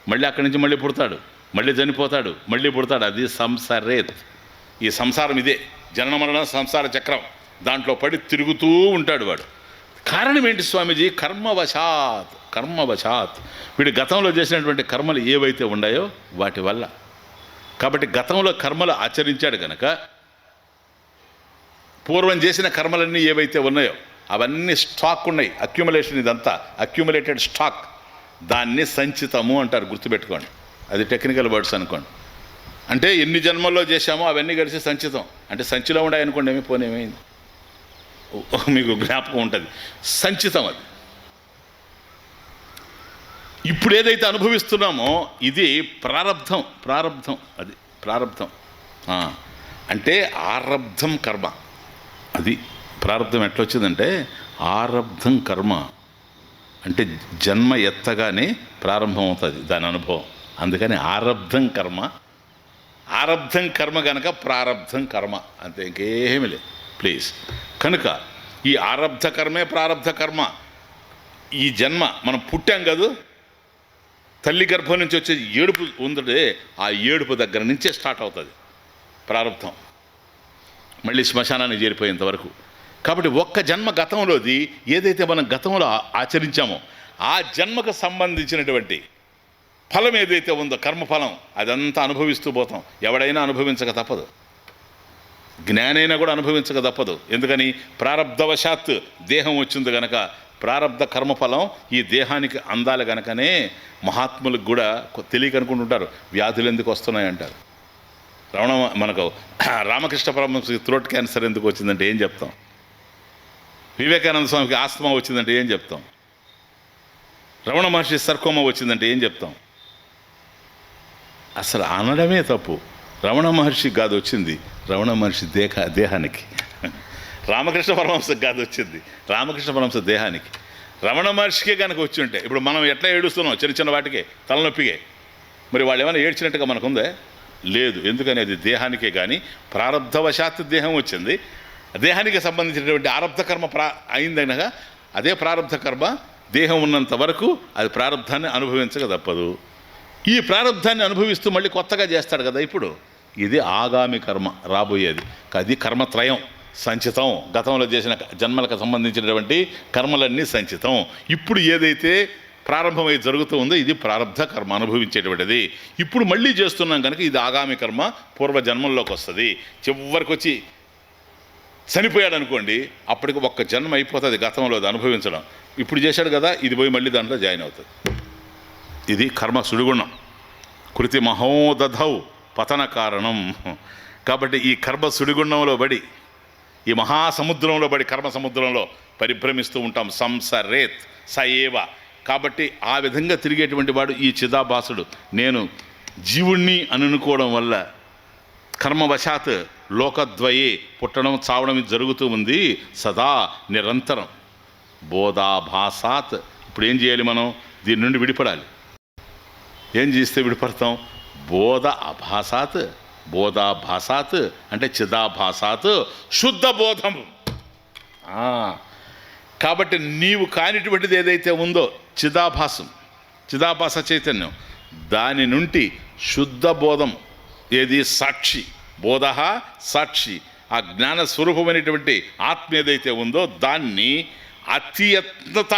మళ్ళీ అక్కడి నుంచి మళ్ళీ పుడతాడు, మళ్ళీ చనిపోతాడు, మళ్ళీ పుడతాడు. అది సంసారేత్. ఈ సంసారం ఇదే, జనన మరణ సంసార చక్రం. దాంట్లో పడి తిరుగుతూ ఉంటాడు వాడు. కారణం ఏంటి స్వామీజీ? కర్మవశాత్. కర్మవశాత్ వీడు గతంలో చేసినటువంటి కర్మలు ఏవైతే ఉన్నాయో వాటి వల్ల. కాబట్టి గతంలో కర్మలు ఆచరించాడు కనుక పూర్వం చేసిన కర్మలన్నీ ఏవైతే ఉన్నాయో అవన్నీ స్టాక్ ఉన్నాయి. అక్యుములేషన్, ఇదంతా అక్యుములేటెడ్ స్టాక్. దాన్ని సంచితము అంటారు, గుర్తుపెట్టుకోండి. అది టెక్నికల్ వర్డ్స్ అనుకోండి. అంటే ఎన్ని జన్మల్లో చేశామో అవన్నీ కలిసి సంచితం. అంటే సంచిలో ఉన్నాయి అనుకోండి, ఏమి పోనీ ఏమైంది, మీకు జ్ఞాపకం ఉంటుంది. సంచితం అది. ఇప్పుడు ఏదైతే అనుభవిస్తున్నామో ఇది ప్రారబ్ధం. ప్రారబ్ధం అది ప్రారబ్ధం. అంటే ఆరబ్ధం కర్మ. అది ప్రారబ్ధం ఎట్లా వచ్చిందంటే ఆరబ్ధం కర్మ అంటే జన్మ ఎత్తగానే ప్రారంభం అవుతుంది దాని అనుభవం. అందుకని ఆరబ్ధం కర్మ. ఆరబ్ధం కర్మ కనుక ప్రారబ్ధం కర్మ, అంతే, ఇంకేమీ లేదు ప్లీజ్. కనుక ఈ ఆరబ్ధ కర్మే ప్రారబ్ధ కర్మ. ఈ జన్మ మనం పుట్టాం కదా, తల్లి గర్భం నుంచి వచ్చే ఏడుపు ఉందంటే ఆ ఏడుపు దగ్గర నుంచే స్టార్ట్ అవుతుంది ప్రారబ్ధం, మళ్ళీ శ్మశానాన్ని చేరిపోయేంత వరకు. కాబట్టి ఒక్క జన్మ గతంలోది ఏదైతే మనం గతంలో ఆచరించామో ఆ జన్మకు సంబంధించినటువంటి ఫలం ఏదైతే ఉందో కర్మఫలం అదంతా అనుభవిస్తూ పోతాం. ఎవడైనా అనుభవించక తప్పదు, జ్ఞానైనా కూడా అనుభవించక తప్పదు. ఎందుకని? ప్రారబ్ధవశాత్ దేహం వచ్చింది కనుక ప్రారబ్ధ కర్మఫలం ఈ దేహానికి అందాలి కనుకనే మహాత్ములకు కూడా తెలియక అనుకుంటుంటారు వ్యాధులు ఎందుకు వస్తున్నాయంటారు. మనకు రామకృష్ణ పరమహంసకి థ్రోట్ క్యాన్సర్ ఎందుకు వచ్చిందంటే ఏం చెప్తాం? వివేకానంద స్వామికి ఆస్తమా వచ్చిందంటే ఏం చెప్తాం? రమణ మహర్షి సర్కోమా వచ్చిందంటే ఏం చెప్తాం? అసలు అనడమే తప్పు. రమణ మహర్షికి కాదు వచ్చింది, రమణ మహర్షి దేహానికి. రామకృష్ణ పరమహంసకి కాదు వచ్చింది, రామకృష్ణ పరమహంస దేహానికి. రమణ మహర్షికే కనుక వచ్చి ఉంటే ఇప్పుడు మనం ఎట్లా ఏడుస్తున్నాం చిన్న చిన్న వాటికే, తలనొప్పికే, మరి వాళ్ళు ఏమైనా ఏడ్చినట్టుగా మనకుందే? లేదు. ఎందుకని? అది దేహానికే. కానీ ప్రారబ్ధవశాత్తు దేహం వచ్చింది, దేహానికి సంబంధించినటువంటి ఆరబ్ధ కర్మ అయిందనగా అదే ప్రారబ్ధ కర్మ దేహం ఉన్నంత వరకు అది ప్రారబ్ధాన్ని అనుభవించక తప్పదు. ఈ ప్రారంధాన్ని అనుభవిస్తూ మళ్ళీ కొత్తగా చేస్తాడు కదా ఇప్పుడు. ఇది ఆగామి కర్మ, రాబోయేది. అది కర్మత్రయం సంచితం. గతంలో చేసిన జన్మలకు సంబంధించినటువంటి కర్మలన్నీ సంచితం. ఇప్పుడు ఏదైతే ప్రారంభమై జరుగుతూ ఉందో ఇది ప్రారంధ కర్మ, అనుభవించేటువంటిది. ఇప్పుడు మళ్ళీ చేస్తున్నాం కనుక ఇది ఆగామి కర్మ, పూర్వజన్మంలోకి వస్తుంది. చివరికి వచ్చి చనిపోయాడు అనుకోండి, అప్పటికి ఒక్క జన్మ అయిపోతుంది గతంలో అది అనుభవించడం. ఇప్పుడు చేశాడు కదా, ఇది పోయి మళ్ళీ దాంట్లో జాయిన్ అవుతుంది. ఇది కర్మ సుడిగుణం. కృతి మహోదధౌ పతన కారణం. కాబట్టి ఈ కర్మ సుడిగుండంలో పడి, ఈ మహాసముద్రంలో పడి, కర్మ సముద్రంలో పరిభ్రమిస్తూ ఉంటాం. సంసరేత్ సయేవ. కాబట్టి ఆ విధంగా తిరిగేటువంటి వాడు ఈ చిదాభాసుడు. నేను జీవుణ్ణి అని అనుకోవడం వల్ల కర్మవశాత్ లోకద్వయే పుట్టడం చావడం జరుగుతూ ఉంది సదా నిరంతరం. బోధాభాసాత్. ఇప్పుడు ఏం చేయాలి మనం? దీని నుండి విడిపడాలి. ఏం చేస్తే విడిపడతాం? బోధ అభాసాత్, బోధాభాసాత్ అంటే చిదాభాసాత్ శుద్ధ బోధము. కాబట్టి నీవు కానిటువంటిది ఏదైతే ఉందో చిదాభాసం, చిదాభాస చైతన్యం, దాని నుండి శుద్ధ బోధం ఏది? సాక్షి. బోధ సాక్షి. ఆ జ్ఞాన స్వరూపమైనటువంటి ఆత్మ ఏదైతే ఉందో దాన్ని అతియత్నత,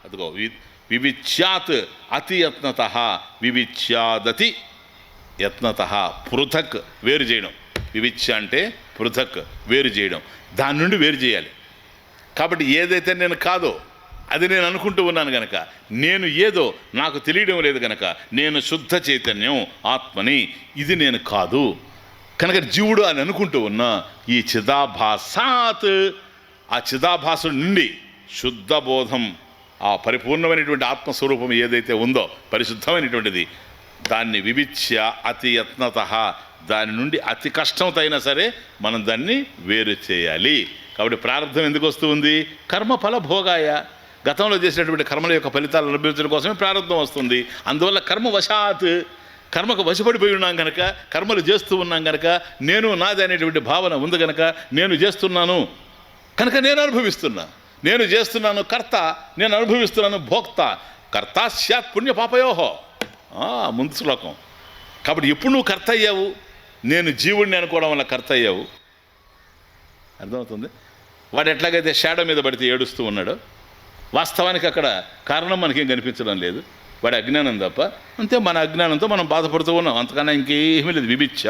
అదిగో వివిచ్యాత్, అతియత్నత వివిచ్యాదతి యత్నత, పృథక్ వేరు చేయడం. వివిచ్య అంటే పృథక్ వేరు చేయడం, దాని నుండి వేరు చేయాలి. కాబట్టి ఏదైతే నేను కాదో అది నేను అనుకుంటూ ఉన్నాను గనక, నేను ఏదో నాకు తెలియడం లేదు గనక, నేను శుద్ధ చైతన్యం ఆత్మని, ఇది నేను కాదు కనుక జీవుడు అని అనుకుంటూ ఉన్నా ఈ చిదాభాసాత్, ఆ చిదాభాసుడి నుండి శుద్ధ బోధం, ఆ పరిపూర్ణమైనటువంటి ఆత్మస్వరూపం ఏదైతే ఉందో పరిశుద్ధమైనటువంటిది, దాన్ని వివిచ్య అతి యత్నత, దాని నుండి అతి కష్టంతో అయినా సరే మనం దాన్ని వేరు చేయాలి. కాబట్టి ప్రారంభం ఎందుకు వస్తూ ఉంది? కర్మఫల భోగాయ. గతంలో చేసినటువంటి కర్మల యొక్క ఫలితాలు అనుభవించడం కోసమే ప్రారంభం వస్తుంది. అందువల్ల కర్మవశాత్, కర్మకు వశపడిపోయి ఉన్నాం కనుక, కర్మలు చేస్తూ ఉన్నాం కనుక, నేను నాది అనేటువంటి భావన ఉంది కనుక, నేను చేస్తున్నాను కనుక నేను అనుభవిస్తున్నా, నేను చేస్తున్నాను కర్త, నేను అనుభవిస్తున్నాను భోక్త. కర్త స్యాత్ పుణ్య పాపయోహో, ముందు శ్లోకం. కాబట్టి ఎప్పుడు నువ్వు కర్త అయ్యావు? నేను జీవుడిని అనుకోవడం వల్ల కర్త అయ్యావు. అర్థమవుతుంది? వాడు ఎట్లాగైతే షాడో మీద పడితే ఏడుస్తూ ఉన్నాడో, వాస్తవానికి అక్కడ కారణం మనకేం కనిపించడం లేదు, వాడి అజ్ఞానం తప్ప. అంతే, మన అజ్ఞానంతో మనం బాధపడుతూ ఉన్నాం, అంతకన్నా ఇంకేమీ లేదు. వివిచ్ఛ.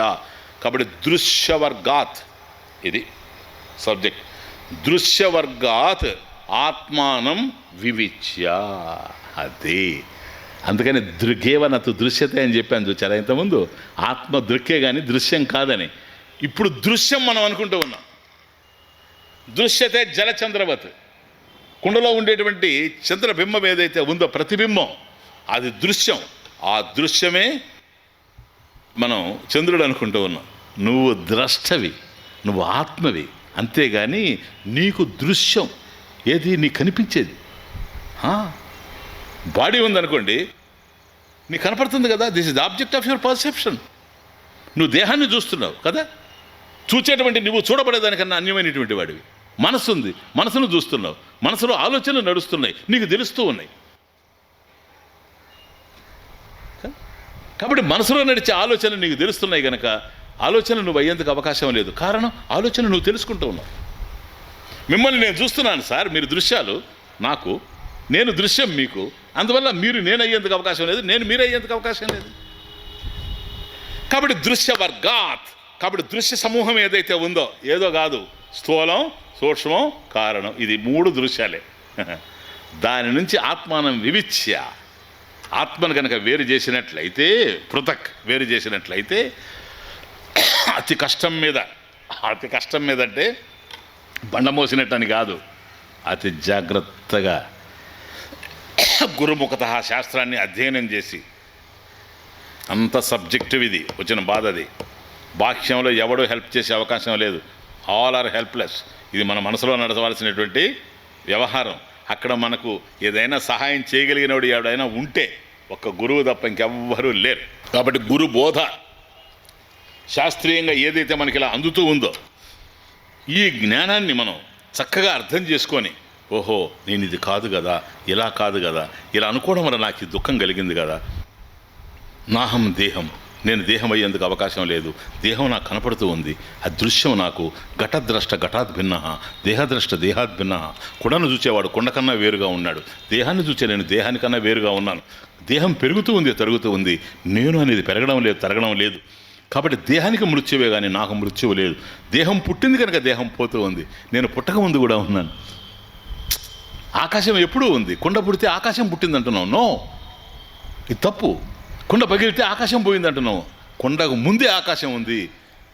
కాబట్టి దృశ్యవర్గాత్, ఇది సబ్జెక్ట్. దృశ్యవర్గాత్ ఆత్మానం వివిచ్య. అదే అందుకని దృగేవనతు దృశ్యతే అని చెప్పాను చూచారా ఇంతకుముందు. ఆత్మ దృక్కే కానీ దృశ్యం కాదని. ఇప్పుడు దృశ్యం మనం అనుకుంటూ ఉన్నాం. దృశ్యతే జలచంద్రవత్. కుండలో ఉండేటువంటి చంద్రబింబం ఏదైతే ఉందో ప్రతిబింబం, అది దృశ్యం. ఆ దృశ్యమే మనం చంద్రుడు అనుకుంటూ ఉన్నాం. నువ్వు ద్రష్టవి, నువ్వు ఆత్మవి. అంతేగాని నీకు దృశ్యం ఏది? నీకు కనిపించేది బాడీ ఉందనుకోండి, నీకు కనపడుతుంది కదా, this is the object of your perception. నువ్వు దేహాన్ని చూస్తున్నావు కదా, చూచేటువంటి నువ్వు చూడబడేదానికన్నా అన్యమైనటువంటి వాడివి. మనసు ఉంది, మనసును చూస్తున్నావు, మనసులో ఆలోచనలు నడుస్తున్నాయి, నీకు తెలుస్తూ ఉన్నాయి. కాబట్టి మనసులో నడిచే ఆలోచనలు నీకు తెలుస్తున్నాయి కనుక ఆలోచనలు నువ్వు అయ్యేందుకు అవకాశం లేదు. కారణం, ఆలోచన నువ్వు తెలుసుకుంటూ ఉన్నావు. మిమ్మల్ని నేను చూస్తున్నాను సార్, మీరు దృశ్యాలు నాకు, నేను దృశ్యం మీకు. అందువల్ల మీరు నేను అయ్యేందుకు అవకాశం లేదు, నేను మీరు అయ్యేందుకు అవకాశం లేదు. కాబట్టి దృశ్యవర్గాత్. కాబట్టి దృశ్య సమూహం ఏదైతే ఉందో, ఏదో కాదు, స్థూలం, సూక్ష్మం, కారణం, ఇది మూడు దృశ్యాలే. దాని నుంచి ఆత్మానం వివిచ్య. ఆత్మను కనుక వేరు చేసినట్లయితే, పృథక్ వేరు చేసినట్లయితే, అతి కష్టం మీద, అతి కష్టం మీద అంటే బండమోసినట్టు అని కాదు, అతి జాగ్రత్తగా గురుముఖత శాస్త్రాన్ని అధ్యయనం చేసి, అంత సబ్జెక్టివ్ ఇది వచ్చిన బాధ. అది బాహ్యంలో ఎవడో హెల్ప్ చేసే అవకాశం లేదు. All are helpless. ఇది మన మనసులో నడవలసినటువంటి వ్యవహారం. అక్కడ మనకు ఏదైనా సహాయం చేయగలిగినవాడు ఎవడైనా ఉంటే ఒక్క గురువు తప్ప ఇంకెవ్వరూ లేరు. కాబట్టి గురు బోధ శాస్త్రీయంగా ఏదైతే మనకి ఇలా అందుతూ ఉందో, ఈ జ్ఞానాన్ని మనం చక్కగా అర్థం చేసుకొని, ఓహో నేను ఇది కాదు కదా, ఇలా కాదు కదా, ఇలా అనుకోవడం వల్ల నాకు ఈ దుఃఖం కలిగింది కదా, నాహం దేహం, నేను దేహం అయ్యేందుకు అవకాశం లేదు. దేహం నాకు కనపడుతూ ఉంది, ఆ దృశ్యం నాకు ఘటద్రష్ట ఘటాత్ భిన్న, దేహద్రష్ట దేహాత్ భిన్న. కుండను చూచేవాడు కుండ కన్నా వేరుగా ఉన్నాడు, దేహాన్ని చూచే నేను దేహానికన్నా వేరుగా ఉన్నాను. దేహం పెరుగుతూ ఉంది, తరుగుతూ ఉంది, నేను అనేది పెరగడం లేదు, తరగడం లేదు. కాబట్టి దేహానికి మృత్యువే కానీ నాకు మృత్యువు లేదు. దేహం పుట్టింది కనుక దేహం పోతూ ఉంది, నేను పుట్టక ముందు కూడా ఉన్నాను. ఆకాశం ఎప్పుడూ ఉంది, కుండ పుడితే ఆకాశం పుట్టింది అంటున్నావు, నో, ఇది తప్పు. కుండ పగిలితే ఆకాశం పోయింది అంటున్నావు, కుండకు ముందే ఆకాశం ఉంది.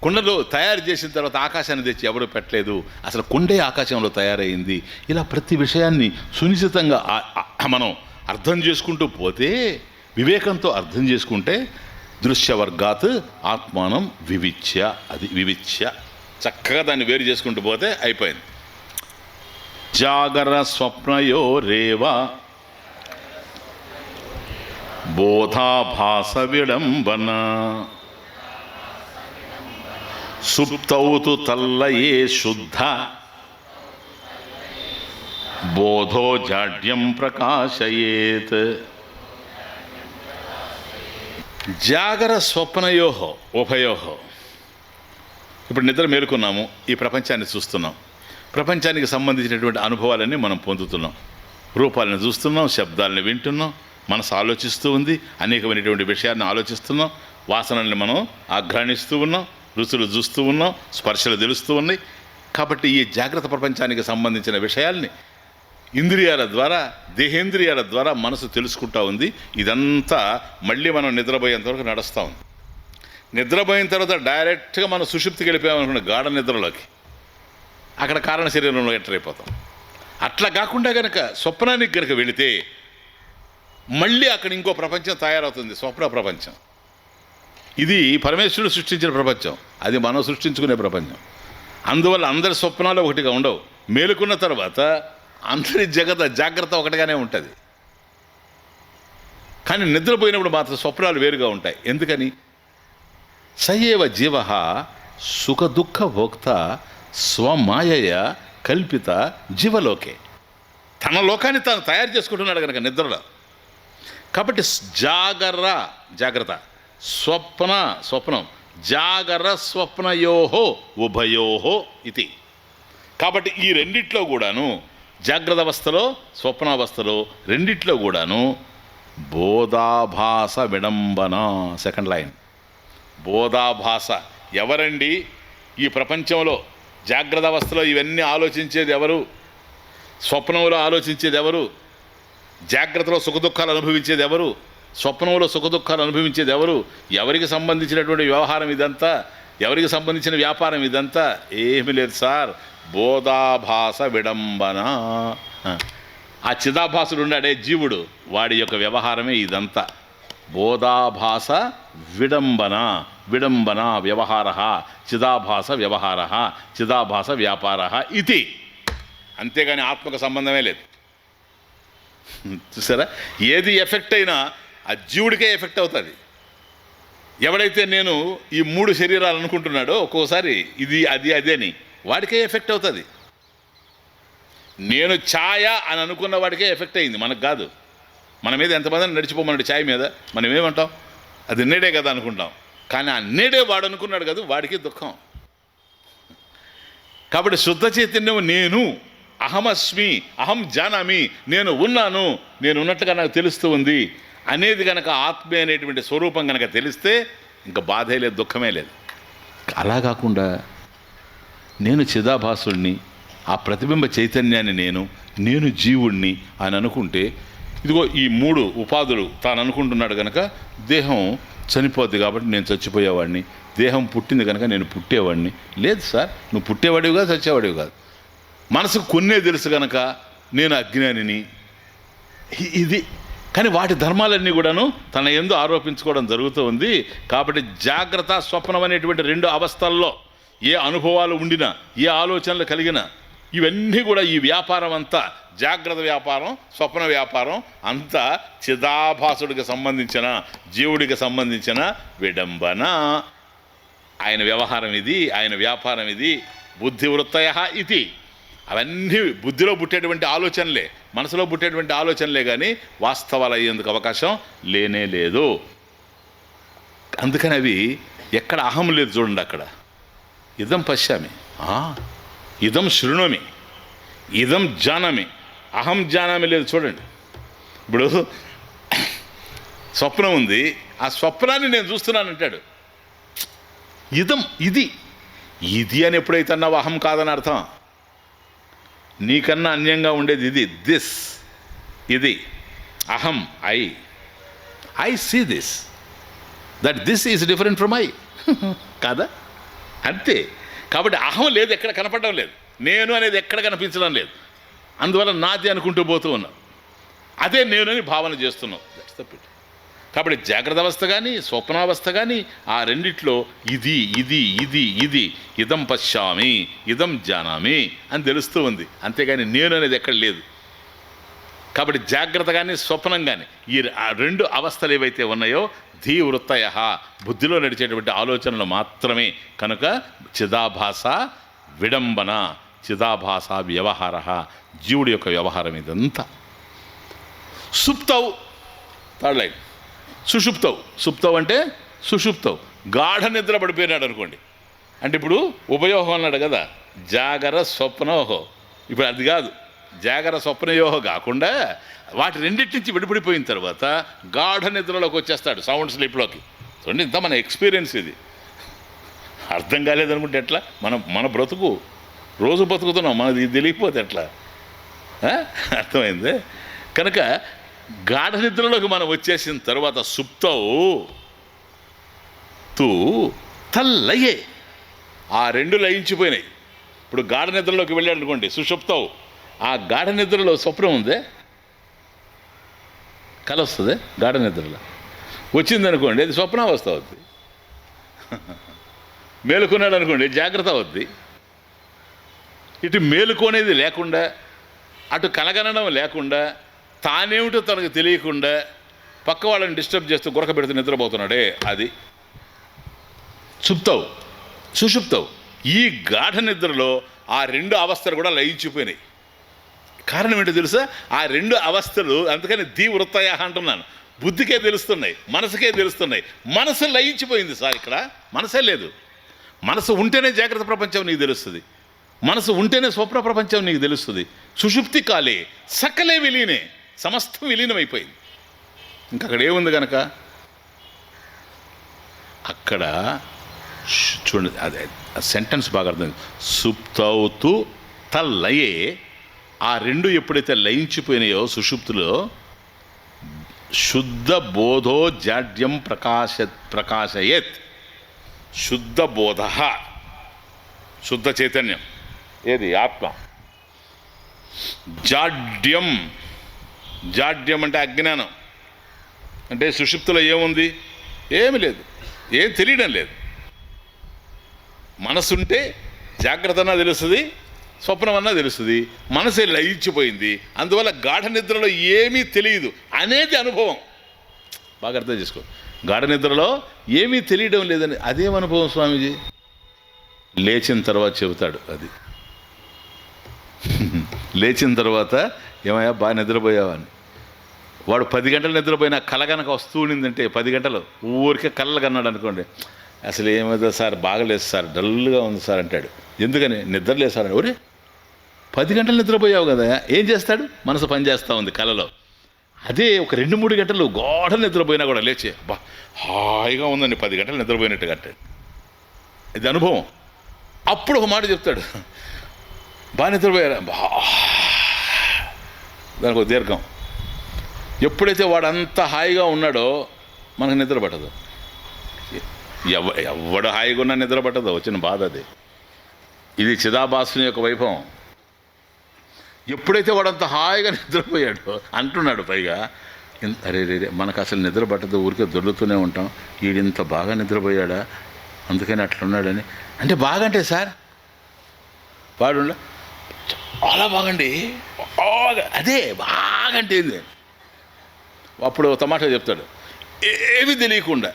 కుండలో తయారు చేసిన తర్వాత ఆకాశాన్ని తెచ్చి ఎవరు పెట్టలేదు, అసలు కుండే ఆకాశంలో తయారైంది. ఇలా ప్రతి విషయాన్ని సునిశ్చితంగా మనం అర్థం చేసుకుంటూ పోతే, వివేకంతో అర్థం చేసుకుంటే, దృశ్యవర్గాత్ ఆత్మానం వివిచ్య, అది వివిచ్య, చక్కగా దాన్ని వేరు చేసుకుంటూ పోతే అయిపోయింది. జాగర స్వప్నయో రేవ బోధాభాస విడంబన సుప్తౌతు తల్లయే శుద్ధ బోధో జాడ్యం ప్రకాశయేత్. జాగర స్వప్నయోహో ఉభయోహో. ఇప్పుడు నిద్ర మేలుకున్నాము, ఈ ప్రపంచాన్ని చూస్తున్నాం, ప్రపంచానికి సంబంధించినటువంటి అనుభవాలన్నీ మనం పొందుతున్నాం. రూపాలను చూస్తున్నాం, శబ్దాలను వింటున్నాం, మనసు ఆలోచిస్తూ ఉంది, అనేకమైనటువంటి విషయాన్ని ఆలోచిస్తున్నాం, వాసనల్ని మనం ఆఘ్రాణిస్తూ ఉన్నాం, రుచులు చూస్తూ ఉన్నాం, స్పర్శలు తెలుస్తూ ఉన్నాయి. కాబట్టి ఈ జాగ్రత్త ప్రపంచానికి సంబంధించిన విషయాల్ని ఇంద్రియాల ద్వారా, దేహేంద్రియాల ద్వారా మనసు తెలుసుకుంటా ఉంది. ఇదంతా మళ్ళీ మనం నిద్రపోయేంతవరకు నడుస్తూ ఉంది. నిద్రపోయిన తర్వాత డైరెక్ట్గా మనం సుషుప్తికి వెళ్ళిపోయామనుకున్న గాఢ నిద్రలోకి, అక్కడ కారణ శరీరంలో ఎంటర్ అయిపోతాం. అట్లా కాకుండా కనుక స్వప్నానికి కనుక వెళితే మళ్ళీ అక్కడ ఇంకో ప్రపంచం తయారవుతుంది, స్వప్న ప్రపంచం. ఇది పరమేశ్వరుడు సృష్టించిన ప్రపంచం, అది మనం సృష్టించుకునే ప్రపంచం. అందువల్ల అందరి స్వప్నాలు ఒకటిగా ఉండవు. మేలుకున్న తర్వాత అందరి జాగ్రత్త ఒకటిగానే ఉంటుంది. కానీ నిద్రపోయినప్పుడు మాత్రం స్వప్నాలు వేరుగా ఉంటాయి. ఎందుకని? సయేవ జీవ సుఖ దుఃఖ భోక్త స్వమాయయ కల్పిత జీవలోకే. తన లోకాన్ని తాను తయారు చేసుకుంటున్నాడు కనుక నిద్రలో. కాబట్టి జాగ్రత్త, స్వప్నం, జాగర స్వప్నయోహో ఉభయోహో ఇది. కాబట్టి ఈ రెండిట్లో కూడాను, జాగ్రత్త అవస్థలో స్వప్నావస్థలో రెండిట్లో కూడాను బోధాభాస విడంబన. Second line, బోధాభాస. ఎవరండి ఈ ప్రపంచంలో జాగ్రత్త అవస్థలో ఇవన్నీ ఆలోచించేది ఎవరు? స్వప్నంలో ఆలోచించేది ఎవరు? జాగ్రత్తలో సుఖదుఖాలు అనుభవించేది ఎవరు? స్వప్నంలో సుఖదుఖాలు అనుభవించేది ఎవరు? ఎవరికి సంబంధించినటువంటి వ్యవహారం ఇదంతా? ఎవరికి సంబంధించిన వ్యాపారం ఇదంతా? ఏమీ లేదు సార్, బోధాభాస విడంబన. ఆ చిదాభాసుడు ఉన్నాడే జీవుడు, వాడి యొక్క వ్యవహారమే ఇదంతా. బోధాభాస విడంబన వ్యవహార, చిదాభాస వ్యవహార, చిదాభాస వ్యాపార ఇది. అంతేగాని ఆత్మకు సంబంధమే లేదు. చూసారా? ఏది ఎఫెక్ట్ అయినా ఆ జీవుడికే ఎఫెక్ట్ అవుతుంది. ఎవడైతే నేను ఈ మూడు శరీరాలు అనుకుంటున్నాడో ఒక్కోసారి ఇది అది అదేని వాడికే ఎఫెక్ట్ అవుతుంది. నేను ఛాయ అని అనుకున్న వాడికే ఎఫెక్ట్ అయింది, మనకు కాదు. మన మీద ఎంతమందిని నడిచిపోమన్నాడు ఛాయ్ మీద, మనం ఏమంటాం? అది నేడే కదా అనుకుంటాం. కానీ ఆ నేడే వాడు అనుకున్నాడు కదా, వాడికి దుఃఖం. కాబట్టి శుద్ధ చైతన్యం నేను, అహమస్మి, అహం జానామి, నేను ఉన్నాను, నేను ఉన్నట్టుగా నాకు తెలుస్తూ ఉంది అనేది కనుక ఆత్మే అనేటువంటి స్వరూపం కనుక తెలిస్తే ఇంకా బాధే లేదు, దుఃఖమే లేదు. అలా కాకుండా నేను చిదాభాసుడిని, ఆ ప్రతిబింబ చైతన్యాన్ని నేను జీవుణ్ణి అని అనుకుంటే, ఇదిగో ఈ మూడు ఉపాధులు తాను అనుకుంటున్నాడు కనుక దేహం చనిపోద్ది కాబట్టి నేను చచ్చిపోయేవాడిని, దేహం పుట్టింది కనుక నేను పుట్టేవాడిని. లేదు సార్, నువ్వు పుట్టేవాడివి కాదు, చచ్చేవాడివి కాదు. మనసుకు కొన్నే తెలుసు కనుక నేను అజ్ఞానిని, ఇది. కానీ వాటి ధర్మాలన్నీ కూడాను తన యందు ఆరోపించుకోవడం జరుగుతూ ఉంది. కాబట్టి జాగ్రత్త స్వప్నం అనేటువంటి రెండు అవస్థల్లో ఏ అనుభవాలు ఉండినా, ఏ ఆలోచనలు కలిగినా, ఇవన్నీ కూడా ఈ వ్యాపారం అంతా, జాగ్రత్త వ్యాపారం, స్వప్న వ్యాపారం అంతా చిదాభాసుడికి సంబంధించిన, జీవుడికి సంబంధించిన విడంబన. ఆయన వ్యవహారం ఇది, ఆయన వ్యాపారం ఇది. బుద్ధివృత్తయ ఇది. అవన్నీ బుద్ధిలో పుట్టేటువంటి ఆలోచనలే, మనసులో పుట్టేటువంటి ఆలోచనలే, కానీ వాస్తవాలు అయ్యేందుకు అవకాశం లేనే లేదు. అందుకని అవి ఎక్కడ అహం లేదు చూడండి. అక్కడ ఇదం పశ్యామి, ఇదం శృణోమి, ఇదం జానామి, అహం జానామి లేదు చూడండి. ఇప్పుడు స్వప్నం ఉంది, ఆ స్వప్నాన్ని నేను చూస్తున్నానంటాడు. ఇదం ఇది ఇది అని ఎప్పుడైతే అన్నావు అహం కాదని అర్థం. నీకన్నా అన్యంగా ఉండేది ఇది, దిస్, ఇది అహం, I see this, that this is different from I కాదా? అంతే. కాబట్టి అహం లేదు, ఎక్కడ కనపడడం లేదు, నేను అనేది ఎక్కడ కనిపించడం లేదు. అందువల్ల నాది అనుకుంటూ పోతూ ఉన్నావు, అదే నేను అని భావన చేస్తున్నావు. That's the pit. కాబట్టి జాగ్రత్త అవస్థ కానీ స్వప్నావస్థ కానీ ఆ రెండిట్లో ఇది ఇది ఇది ఇది ఇదం పశ్యామి, ఇదం జానామి అని తెలుస్తూ ఉంది. అంతేగాని నేను అనేది ఎక్కడ లేదు. కాబట్టి జాగ్రత్త కానీ స్వప్నం కానీ ఈ రెండు అవస్థలు ఏవైతే ఉన్నాయో ధీవృత్తయ, బుద్ధిలో నడిచేటువంటి ఆలోచనలు మాత్రమే. కనుక చిదాభాస విడంబన, చిదాభాస వ్యవహార, జీవుడి యొక్క వ్యవహారం ఇదంతా. సుప్తవు, థర్డ్ లైన్. సుషుప్తవు, సుప్తవు అంటే సుషుప్తవు, గాఢ నిద్ర పడిపోయినాడు అనుకోండి. అంటే ఇప్పుడు ఉపయోగం అన్నాడు కదా, జాగర స్వప్నోహో. ఇప్పుడు అది కాదు, జాగర స్వప్నయోహో కాకుండా వాటి రెండింటి నుంచి విడిపడిపోయిన తర్వాత గాఢ నిద్రలోకి వచ్చేస్తాడు, సౌండ్ స్లీప్లోకి. చూడండి, ఇంత మన ఎక్స్పీరియన్స్ ఇది. అర్థం కాలేదనుకుంటే ఎట్లా? మన బ్రతుకు రోజు బతుకుతున్నాం, మనది ఇది తెలియకపోతే ఎట్లా? అర్థమైంది. కనుక గాఢ నిద్రలోకి మనం వచ్చేసిన తర్వాత సుప్తవు తూ తల్లయే, ఆ రెండు లయించిపోయినాయి. ఇప్పుడు గాఢ నిద్రలోకి వెళ్ళాడు అనుకోండి, సుషుప్తవు. ఆ గాఢ నిద్రలో స్వప్నం ఉందే, కల వస్తుంది. గాఢ నిద్రలో వచ్చిందనుకోండి, అది స్వప్నావస్థ అవుద్ది. మేలుకున్నాడు అనుకోండి, జాగ్రత్త అవుద్ది. ఇటు మేలుకోనేది లేకుండా, అటు కలగనడం లేకుండా, తానేమిటో తనకు తెలియకుండా పక్క వాళ్ళని డిస్టర్బ్ చేస్తూ గురక పెడుతూ నిద్రపోతున్నాడే, అది సుప్తవు. సుషుప్తవు. ఈ గాఢ నిద్రలో ఆ రెండు అవస్థలు కూడా లయించిపోయినాయి. కారణం ఏంటో తెలుసా? ఆ రెండు అవస్థలు, అందుకని ధీవృత్తయ అంటున్నాను, బుద్ధికే తెలుస్తున్నాయి, మనసుకే తెలుస్తున్నాయి. మనసు లయించిపోయింది సార్. ఇక్కడ మనసే లేదు. మనసు ఉంటేనే జాగ్రత్త ప్రపంచం నీకు తెలుస్తుంది, మనసు ఉంటేనే స్వప్న ప్రపంచం నీకు తెలుస్తుంది. సుషుప్తి కాలే సకలే విలీనే, సమస్తం విలీనమైపోయింది. ఇంకా అక్కడ ఏముంది కనుక అక్కడ చూడండి, అదే సెంటెన్స్ బాగా అర్థం. సుప్తౌతు తల్లయే, ఆ రెండు ఎప్పుడైతే లయించిపోయినాయో సుషుప్తిలో, శుద్ధ బోధో జాడ్యం ప్రకాశయేత్. శుద్ధ బోధ, శుద్ధ చైతన్యం, ఏది ఆత్మ. జాడ్యం, జాడ్యం అంటే అజ్ఞానం. అంటే సుషుప్తిలో ఏముంది? ఏమి లేదు, ఏం తెలియడం లేదు. మనసుంటే జాగ్రత్త అన్నా తెలుస్తుంది, స్వప్నం అన్నా తెలుస్తుంది. మనసే లయించిపోయింది, అందువల్ల గాఢ నిద్రలో ఏమీ తెలియదు అనేది అనుభవం. బాగా అర్థం చేసుకో. గాఢ నిద్రలో ఏమీ తెలియడం లేదని అదేం అనుభవం స్వామీజీ? లేచిన తర్వాత చెబుతాడు. అది లేచిన తర్వాత ఏమయ్యా బాగా నిద్రపోయావా అని. వాడు 10 గంటలు నిద్రపోయినా కల కనుక వస్తూ ఉండిందంటే, 10 గంటలు ఊరికే కళ్ళ కన్నాడు అనుకోండి, అసలు ఏమైందో సార్, బాగలేదు సార్, డల్గా ఉంది సార్ అంటాడు. ఎందుకని? నిద్రలేదు సార్. ఒరే 10 గంటలు నిద్రపోయావు కదా, ఏం చేస్తాడు? మనసు పనిచేస్తూ ఉంది కలలో. అదే ఒక 2-3 గంటలు గాఢ నిద్రపోయినా కూడా లేచి బా హాయిగా ఉందండి, 10 గంటలు నిద్రపోయినట్టుగా అంటాడు. ఇది అనుభవం. అప్పుడు ఒక మాట చెప్తాడు, బాగా నిద్రపోయారా, బా, దానికి ఒక దీర్ఘం. ఎప్పుడైతే వాడు అంత హాయిగా ఉన్నాడో మనకు నిద్ర పట్టదు. ఎవడు హాయిగా ఉన్నా నిద్ర పట్టదు, వచ్చిన బాధ అది. ఇది చిదాభాసుని యొక్క వైభవం. ఎప్పుడైతే వాడంత హాయిగా నిద్రపోయాడో అంటున్నాడు పైగా, అరే రే మనకు అసలు నిద్ర పట్టదు, ఊరికే దొర్లుతూనే ఉంటాం, వీడింత బాగా నిద్రపోయాడా అందుకని అట్లున్నాడని. అంటే బాగంటే సార్ వాడు చాలా బాగండి, బాగా, అదే బాగంటే ఏంది? అప్పుడు తమాషా చెప్తాడు, ఏమీ తెలియకుండా,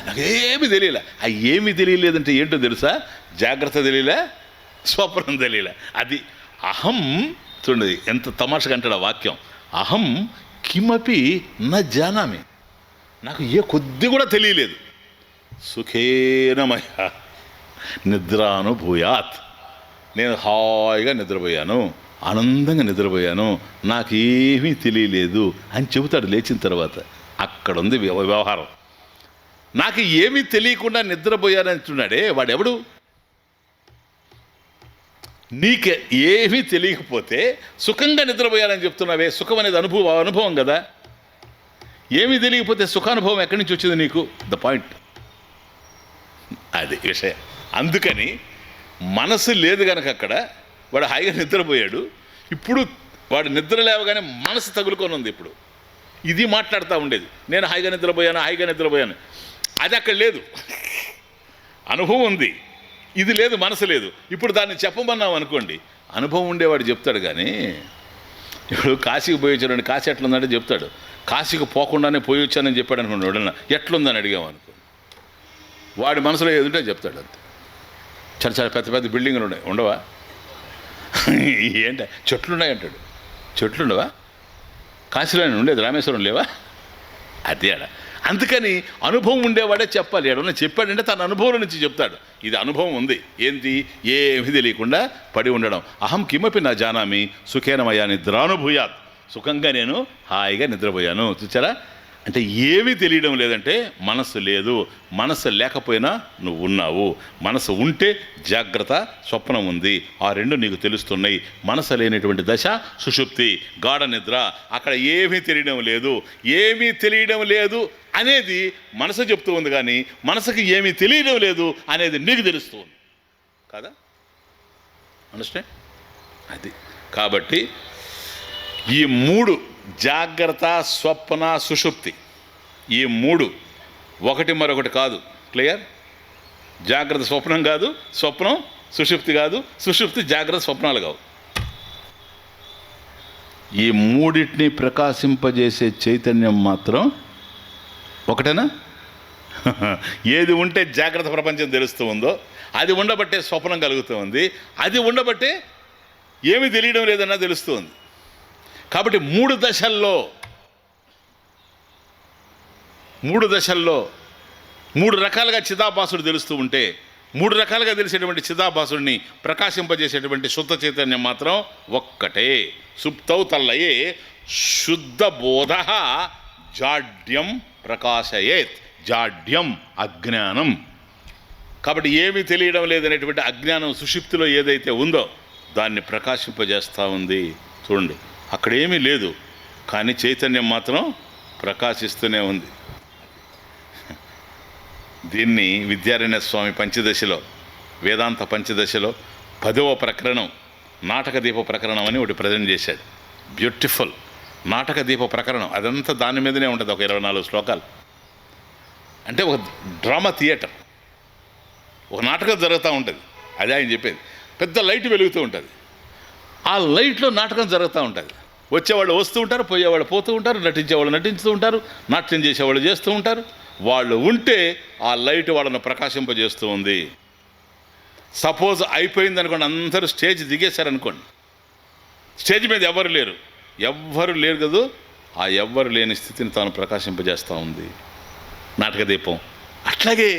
నాకేమీ తెలియలే. ఆ ఏమీ తెలియలేదంటే ఏంటో తెలుసా? జాగ్రత్త తెలియలే, స్వప్నం తెలియలే. అది అహం. చూడండి ఎంత తమాషగా అంటాడు ఆ వాక్యం, అహం కిమపి న జానామి. నాకు ఏ కొద్ది కూడా తెలియలేదు. సుఖేనమయ నిద్రానుభూయాత్, నేను హాయిగా నిద్రపోయాను, ఆనందంగా నిద్రపోయాను, నాకేమీ తెలియలేదు అని చెబుతాడు లేచిన తర్వాత. అక్కడ ఉంది వ్యవహారం. నాకు ఏమీ తెలియకుండా నిద్రపోయానని అంటున్నాడే వాడెవడు? నీకే ఏమీ తెలియకపోతే సుఖంగా నిద్రపోయానని చెప్తున్నావే, సుఖం అనేది అనుభవం కదా. ఏమీ తెలియకపోతే సుఖానుభవం ఎక్కడి నుంచి వచ్చింది నీకు? ద పాయింట్ అది విషయం. అందుకని మనసు లేదు కనుక అక్కడ వాడు హాయిగా నిద్రపోయాడు. ఇప్పుడు వాడు నిద్ర లేవగానే మనసు తగులుకొని ఉంది. ఇప్పుడు ఇది మాట్లాడుతూ ఉండేది, నేను హాయిగా నిద్రపోయాను. అది అక్కడ లేదు, అనుభవం ఉంది, ఇది లేదు, మనసు లేదు. ఇప్పుడు దాన్ని చెప్పమన్నాం అనుకోండి, అనుభవం ఉండేవాడు చెప్తాడు. కానీ ఇప్పుడు కాశీకి పోయి వచ్చాడు, కాశీ ఎట్లుందంటే చెప్తాడు. కాశీకి పోకుండానే పోయి వచ్చానని చెప్పాడు అనుకోండి, ఎవడన్నా ఎట్లుందని అడిగామనుకో, వాడి మనసులో ఏదుంటే చెప్తాడు. అంతే. చాలా పెద్ద పెద్ద బిల్డింగులు ఉన్నాయి, ఉండవా? ఏంట చెట్లున్నాయి అంటాడు. చెట్లుండవా? కాశీలో ఉండేది, రామేశ్వరం లేవా? అదే ఆడ. అందుకని అనుభవం ఉండేవాడే చెప్పాలి. ఎడన్నా చెప్పాడంటే తన అనుభవం నుంచి చెప్తాడు. ఇది అనుభవం ఉంది. ఏంటి? ఏమీ తెలియకుండా పడి ఉండడం. అహం కిమపి నా జానామి సుఖేనమయా నిద్రానుభూయాత్, సుఖంగా నేను హాయిగా నిద్రపోయాను. చూచారా? అంటే ఏమీ తెలియడం లేదంటే మనసు లేదు. మనసు లేకపోయినా నువ్వు ఉన్నావు. మనసు ఉంటే జాగ్రత్త, స్వప్నం ఉంది. ఆ రెండు నీకు తెలుస్తున్నాయి. మనసు లేనటువంటి దశ సుషుప్తి, గాఢ నిద్ర. అక్కడ ఏమీ తెలియడం లేదు. ఏమీ తెలియడం లేదు అనేది మనసు చెప్తూ ఉంది, కానీ మనసుకి ఏమీ తెలియడం లేదు అనేది నీకు తెలుస్తుంది కదా. అండర్స్టాండ్? అది. కాబట్టి ఈ మూడు, జాగ్రత్త, స్వప్న, సుషుప్తి, ఈ మూడు ఒకటి మరొకటి కాదు. క్లియర్? జాగ్రత్త స్వప్నం కాదు, స్వప్నం సుషుప్తి కాదు, సుషుప్తి జాగ్రత్త స్వప్నాలు కావు. ఈ మూడింటిని ప్రకాశింపజేసే చైతన్యం మాత్రం ఒకటేనా? ఏది ఉంటే జాగ్రత్త ప్రపంచం తెలుస్తూ ఉందో అది ఉండబట్టే స్వప్నం కలుగుతూ ఉంది, అది ఉండబట్టే ఏమీ తెలియడం లేదన్నా తెలుస్తూ ఉంది. కాబట్టి మూడు దశల్లో మూడు రకాలుగా చిదాభాసుడు తెలుస్తూ ఉంటే, మూడు రకాలుగా తెలిసేటువంటి చిదాభాసుడిని ప్రకాశింపజేసేటువంటి శుద్ధ చైతన్యం మాత్రం ఒక్కటే. సుప్తౌ తల్లయే శుద్ధ బోధ జాడ్యం ప్రకాశయేత్. జాడ్యం అజ్ఞానం. కాబట్టి ఏమీ తెలియడం లేదనేటువంటి అజ్ఞానం సుషుప్తిలో ఏదైతే ఉందో దాన్ని ప్రకాశింపజేస్తూ ఉంది. చూడండి, అక్కడేమీ లేదు, కానీ చైతన్యం మాత్రం ప్రకాశిస్తూనే ఉంది. దీన్ని విద్యారణ్య స్వామి పంచదశలో, వేదాంత పంచదశలో 10వ ప్రకరణం నాటక దీప ప్రకరణం అని ఒకటి ప్రజెంట్ చేశాడు. బ్యూటిఫుల్ నాటక దీప ప్రకరణం. అదంతా దాని మీదనే ఉంటుంది. ఒక 24 శ్లోకాలు. అంటే ఒక డ్రామా థియేటర్, ఒక నాటకం జరుగుతూ ఉంటుంది. అదే ఆయన చెప్పేది. పెద్ద లైట్ వెలుగుతూ ఉంటుంది. ఆ లైట్లో నాటకం జరుగుతూ ఉంటుంది. వచ్చేవాళ్ళు వస్తూ ఉంటారు, పోయేవాళ్ళు పోతూ ఉంటారు, నటించేవాళ్ళు నటించుతూ ఉంటారు, నాట్యం చేసేవాళ్ళు చేస్తూ ఉంటారు. వాళ్ళు ఉంటే ఆ లైట్ వాళ్ళను ప్రకాశింపజేస్తూ ఉంది. సపోజ్ అయిపోయింది అనుకోండి, అందరూ స్టేజ్ దిగేశారనుకోండి, స్టేజ్ మీద ఎవ్వరు లేరు కదా, ఆ ఎవ్వరు లేని స్థితిని తాను ప్రకాశింపజేస్తూ ఉంది నాటక దీపం. అట్లాగే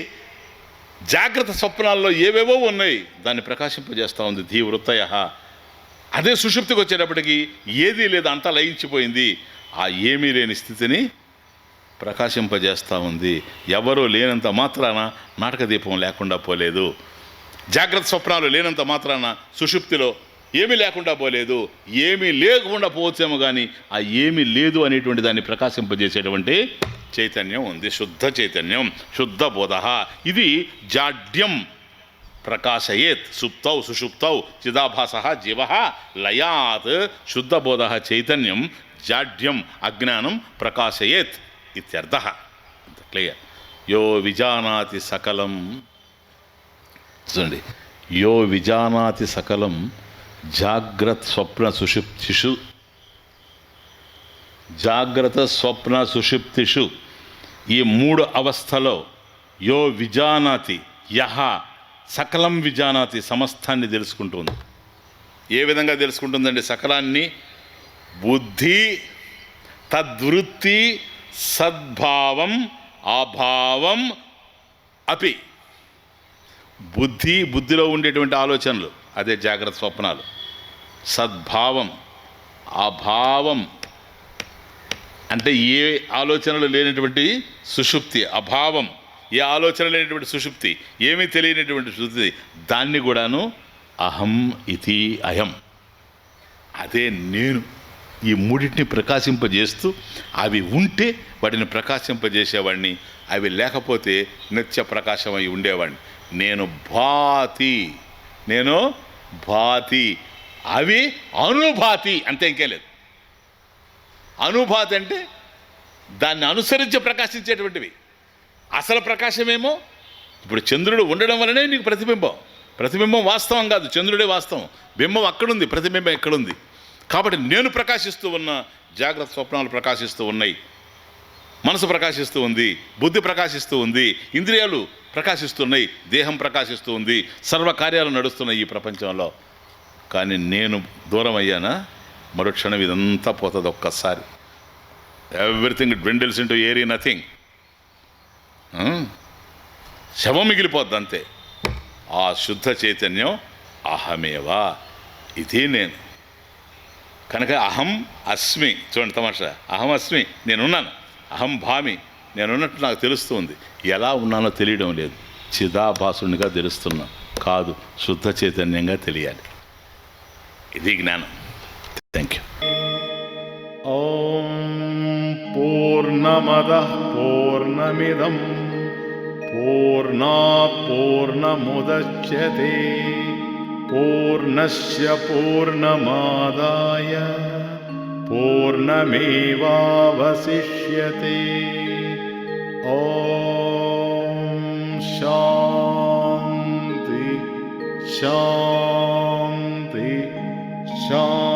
జాగ్రత్త స్వప్నాల్లో ఏవేవో ఉన్నాయి, దాన్ని ప్రకాశింపజేస్తూ ఉంది ధీవృత్తయ. అదే సుషుప్తికి వచ్చేటప్పటికి ఏదీ లేదు, అంతా లయించిపోయింది. ఆ ఏమీ లేని స్థితిని ప్రకాశింపజేస్తూ ఉంది. ఎవరూ లేనంత మాత్రాన నాటక దీపం లేకుండా పోలేదు. జాగ్రత్త స్వప్నాలు లేనంత మాత్రాన సుషుప్తిలో ఏమీ లేకుండా పోలేదు. ఏమీ లేకుండా పోవచ్చేమో, కానీ ఆ ఏమీ లేదు అనేటువంటి దాన్ని ప్రకాశింపజేసేటువంటి చైతన్యం ఉంది. శుద్ధ చైతన్యం, శుద్ధ బోధ. ఇది జాడ్యం ప్రకాశయేత్. సుప్తౌ సుషుప్తౌ చిదాభాస జీవ లయాత్ శుద్ధబోధ చైతన్యం జాడ్యం అజ్ఞానం ప్రకాశయేత్ ఇత్యర్థ. క్లియర్? యో విజానాతి సకలం. చూడండి, యో విజానాతి సకలం జాగ్రత్త స్వప్న సుషుప్తిషు. జాగ్రత్త స్వప్న సుషుప్తిషు, ఈ మూడు అవస్థలో యో విజానాతి యహ సకలం విజానాతి, సమస్తాన్ని తెలుసుకుంటుంది. ఏ విధంగా తెలుసుకుంటుందండి? సకలాన్ని బుద్ధి, తద్వృత్తి, సద్భావం అభావం అపి. బుద్ధిలో ఉండేటువంటి ఆలోచనలు అదే జాగ్రత్త స్వప్నాలు. సద్భావం అభావం అంటే ఏ ఆలోచనలు లేనటువంటి సుషుప్తి. అభావం ఏ ఆలోచన లేనటువంటి సుషుప్తి, ఏమీ తెలియనటువంటి సుషుప్తి. దాన్ని కూడాను అహం ఇతి అయం, అదే నేను. ఈ మూడింటిని ప్రకాశింపజేస్తూ అవి ఉంటే వాటిని ప్రకాశింపజేసేవాడిని, అవి లేకపోతే నిత్య ప్రకాశమై ఉండేవాడిని. నేను భాతి, అవి అనుభాతి, అంతే, ఇంకే లేదు. అనుభాతి అంటే దాన్ని అనుసరించి ప్రకాశించేటువంటివి. అసలు ప్రకాశమేమో ఇప్పుడు చంద్రుడు ఉండడం వల్లనే నీకు ప్రతిబింబం వాస్తవం కాదు, చంద్రుడే వాస్తవం. బింబం అక్కడుంది, ప్రతిబింబం ఎక్కడుంది. కాబట్టి నేను ప్రకాశిస్తూ ఉన్న, జాగ్రత్త స్వప్నాలు ప్రకాశిస్తూ ఉన్నాయి, మనసు ప్రకాశిస్తూ ఉంది, బుద్ధి ప్రకాశిస్తూ ఉంది, ఇంద్రియాలు ప్రకాశిస్తున్నాయి, దేహం ప్రకాశిస్తూ ఉంది, సర్వకార్యాలు నడుస్తున్నాయి ఈ ప్రపంచంలో. కానీ నేను దూరం అయ్యానా, మరుక్షణం ఇదంతా పోతుంది ఒక్కసారి. ఎవ్రీథింగ్ డ్వెండిల్స్ ఇంటూ ఏరీ నథింగ్. శవం మిగిలిపోద్ది అంతే. ఆ శుద్ధ చైతన్యం అహమేవా, ఇదే నేను. కనుక అహం అస్మి, చూడండి తమాషా, అహం అస్మి, నేనున్నాను. అహం భామి, నేనున్నట్టు నాకు తెలుస్తుంది. ఎలా ఉన్నానో తెలియడం లేదు, చిదాభాసునిగా తెలుస్తున్నా కాదు, శుద్ధ చైతన్యంగా తెలియాలి. ఇది జ్ఞానం. Thank you. ఓం పూర్ణమదః పూర్ణమిదం పూర్ణాత్ పూర్ణముదచ్యతే పూర్ణస్య పూర్ణమాదాయ పూర్ణమేవావశిష్యతే. ఓం శాంతి శాంతి శాంతి.